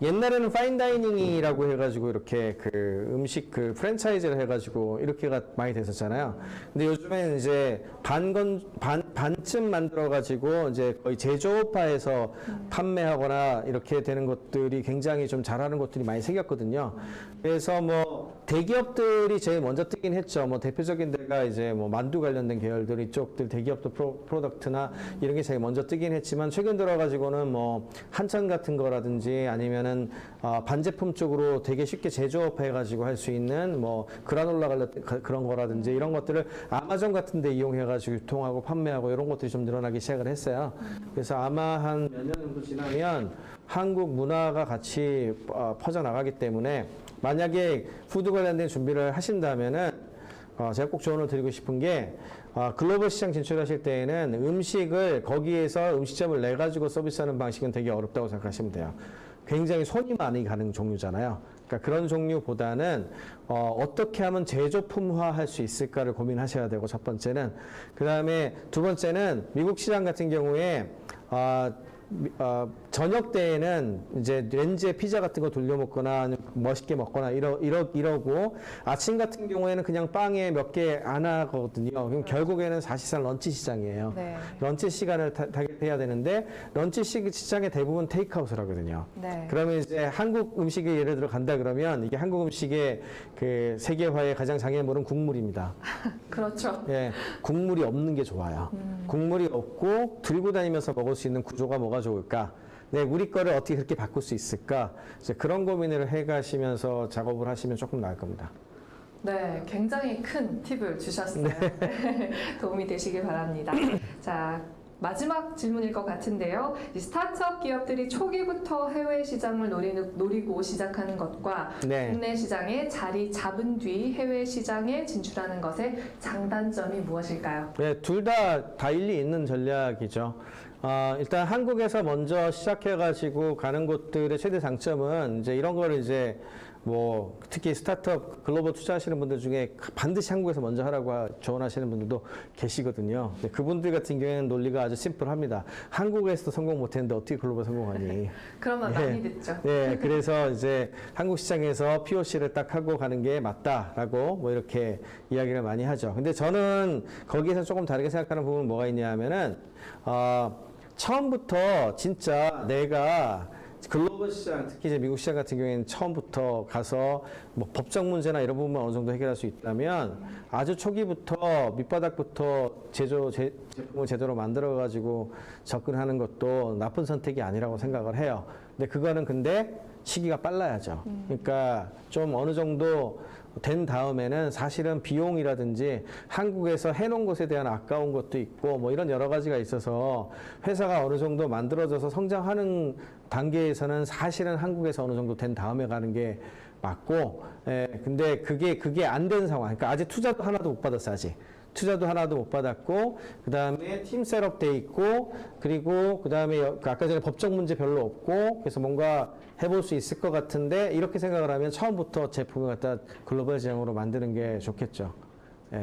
옛날에는 파인다이닝이라고 해가지고 이렇게 그 음식 그 프랜차이즈를 해가지고 이렇게가 많이 됐었잖아요. 근데 요즘에는 이제 반쯤 만들어가지고 이제 거의 제조업화해서 판매하거나 이렇게 되는 것들이 굉장히 좀 잘하는 것들이 많이 생겼거든요. 그래서 뭐 대기업들이 제일 먼저 뜨긴 했죠. 뭐 대표적인 데가 이제 뭐 만두 관련된 계열들 이쪽들 대기업도 프로덕트나 이런 게 제일 먼저 뜨긴 했지만 최근 들어가지고는 뭐 한천 같은 거라든지 아니면은 반제품 쪽으로 되게 쉽게 제조업해가지고 할 수 있는 뭐 그라놀라 그런 거라든지 이런 것들을 아마존 같은 데 이용해가지고 유통하고 판매하고 이런 것들이 좀 늘어나기 시작을 했어요. 그래서 아마 한 몇 년 정도 지나면 한국 문화가 같이 퍼져나가기 때문에 만약에 푸드 관련된 준비를 하신다면은 제가 꼭 조언을 드리고 싶은 게 글로벌 시장 진출하실 때에는 음식을 거기에서 음식점을 내 가지고 서비스하는 방식은 되게 어렵다고 생각하시면 돼요. 굉장히 손이 많이 가는 종류잖아요. 그러니까 그런 종류보다는 어떻게 하면 제조품화 할 수 있을까를 고민하셔야 되고, 첫 번째는. 그 다음에 두 번째는 미국 시장 같은 경우에 저녁 때에는 이제 렌즈에 피자 같은 거 돌려 먹거나 멋있게 먹거나 이러고 아침 같은 경우에는 그냥 빵에 몇 개 안 하거든요. 그럼 결국에는 사실상 런치 시장이에요. 네. 런치 시간을 타겟해야 되는데 런치 시장의 대부분 테이크아웃을 하거든요. 네. 그러면 이제 한국 음식이 예를 들어 간다 그러면 이게 한국 음식의 그 세계화의 가장 장애물은 국물입니다. 그렇죠. 예, 국물이 없는 게 좋아요. 국물이 없고 들고 다니면서 먹을 수 있는 구조가 뭐가 좋을까? 네, 우리 거를 어떻게 그렇게 바꿀 수 있을까? 이제 그런 고민을 해가시면서 작업을 하시면 조금 나을 겁니다. 네, 굉장히 큰 팁을 주셨어요. 도움이 되시길 바랍니다. 자, 마지막 질문일 것 같은데요. 이 스타트업 기업들이 초기부터 해외 시장을 노리고 시작하는 것과 네. 국내 시장에 자리 잡은 뒤 해외 시장에 진출하는 것의 장단점이 무엇일까요? 네, 둘 다 일리 있는 전략이죠. 일단 한국에서 먼저 시작해가지고 가는 곳들의 최대 장점은 이제 이런 거를 이제 뭐 특히 스타트업 글로벌 투자하시는 분들 중에 반드시 한국에서 먼저 하라고 조언하시는 분들도 계시거든요. 근데 그분들 같은 경우에는 논리가 아주 심플합니다. 한국에서도 성공 못했는데 어떻게 글로벌 성공하니? 그런 말 많이 듣죠. 네, 그래서 이제 한국 시장에서 POC를 딱 하고 가는 게 맞다라고 뭐 이렇게 이야기를 많이 하죠. 근데 저는 거기에서 조금 다르게 생각하는 부분은 뭐가 있냐 하면은, 처음부터 진짜 내가 글로벌 시장, 특히 이제 미국 시장 같은 경우에는 처음부터 가서 뭐 법적 문제나 이런 부분만 어느 정도 해결할 수 있다면 아주 초기부터 밑바닥부터 제품을 제대로 만들어가지고 접근하는 것도 나쁜 선택이 아니라고 생각을 해요. 근데 시기가 빨라야죠. 그러니까 좀 어느 정도 된 다음에는 사실은 비용이라든지 한국에서 해놓은 것에 대한 아까운 것도 있고 뭐 이런 여러 가지가 있어서 회사가 어느 정도 만들어져서 성장하는 단계에서는 사실은 한국에서 어느 정도 된 다음에 가는 게 맞고, 근데 그게 안 된 상황. 그러니까 아직 투자도 하나도 못 받았어, 아직. 투자도 하나도 못 받았고, 그 다음에 팀 셋업 돼 있고, 그리고 그 다음에 아까 전에 법적 문제 별로 없고, 그래서 뭔가 해볼 수 있을 것 같은데, 이렇게 생각을 하면 처음부터 제품을 갖다 글로벌 시장으로 만드는 게 좋겠죠.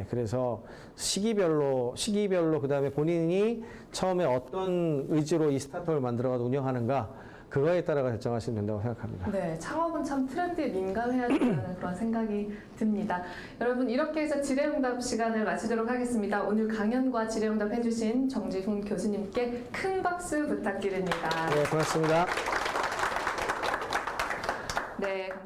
그래서 시기별로 그 다음에 본인이 처음에 어떤 의지로 이 스타트업을 만들어가지고 운영하는가, 그거에 따라가 결정하시면 된다고 생각합니다. 네, 창업은 참 트렌드에 민감해야 된다는 그런 생각이 듭니다. 여러분, 이렇게 해서 질의응답 시간을 마치도록 하겠습니다. 오늘 강연과 질의응답 해주신 정지훈 교수님께 큰 박수 부탁드립니다. 네, 고맙습니다. 네, 감사합니다.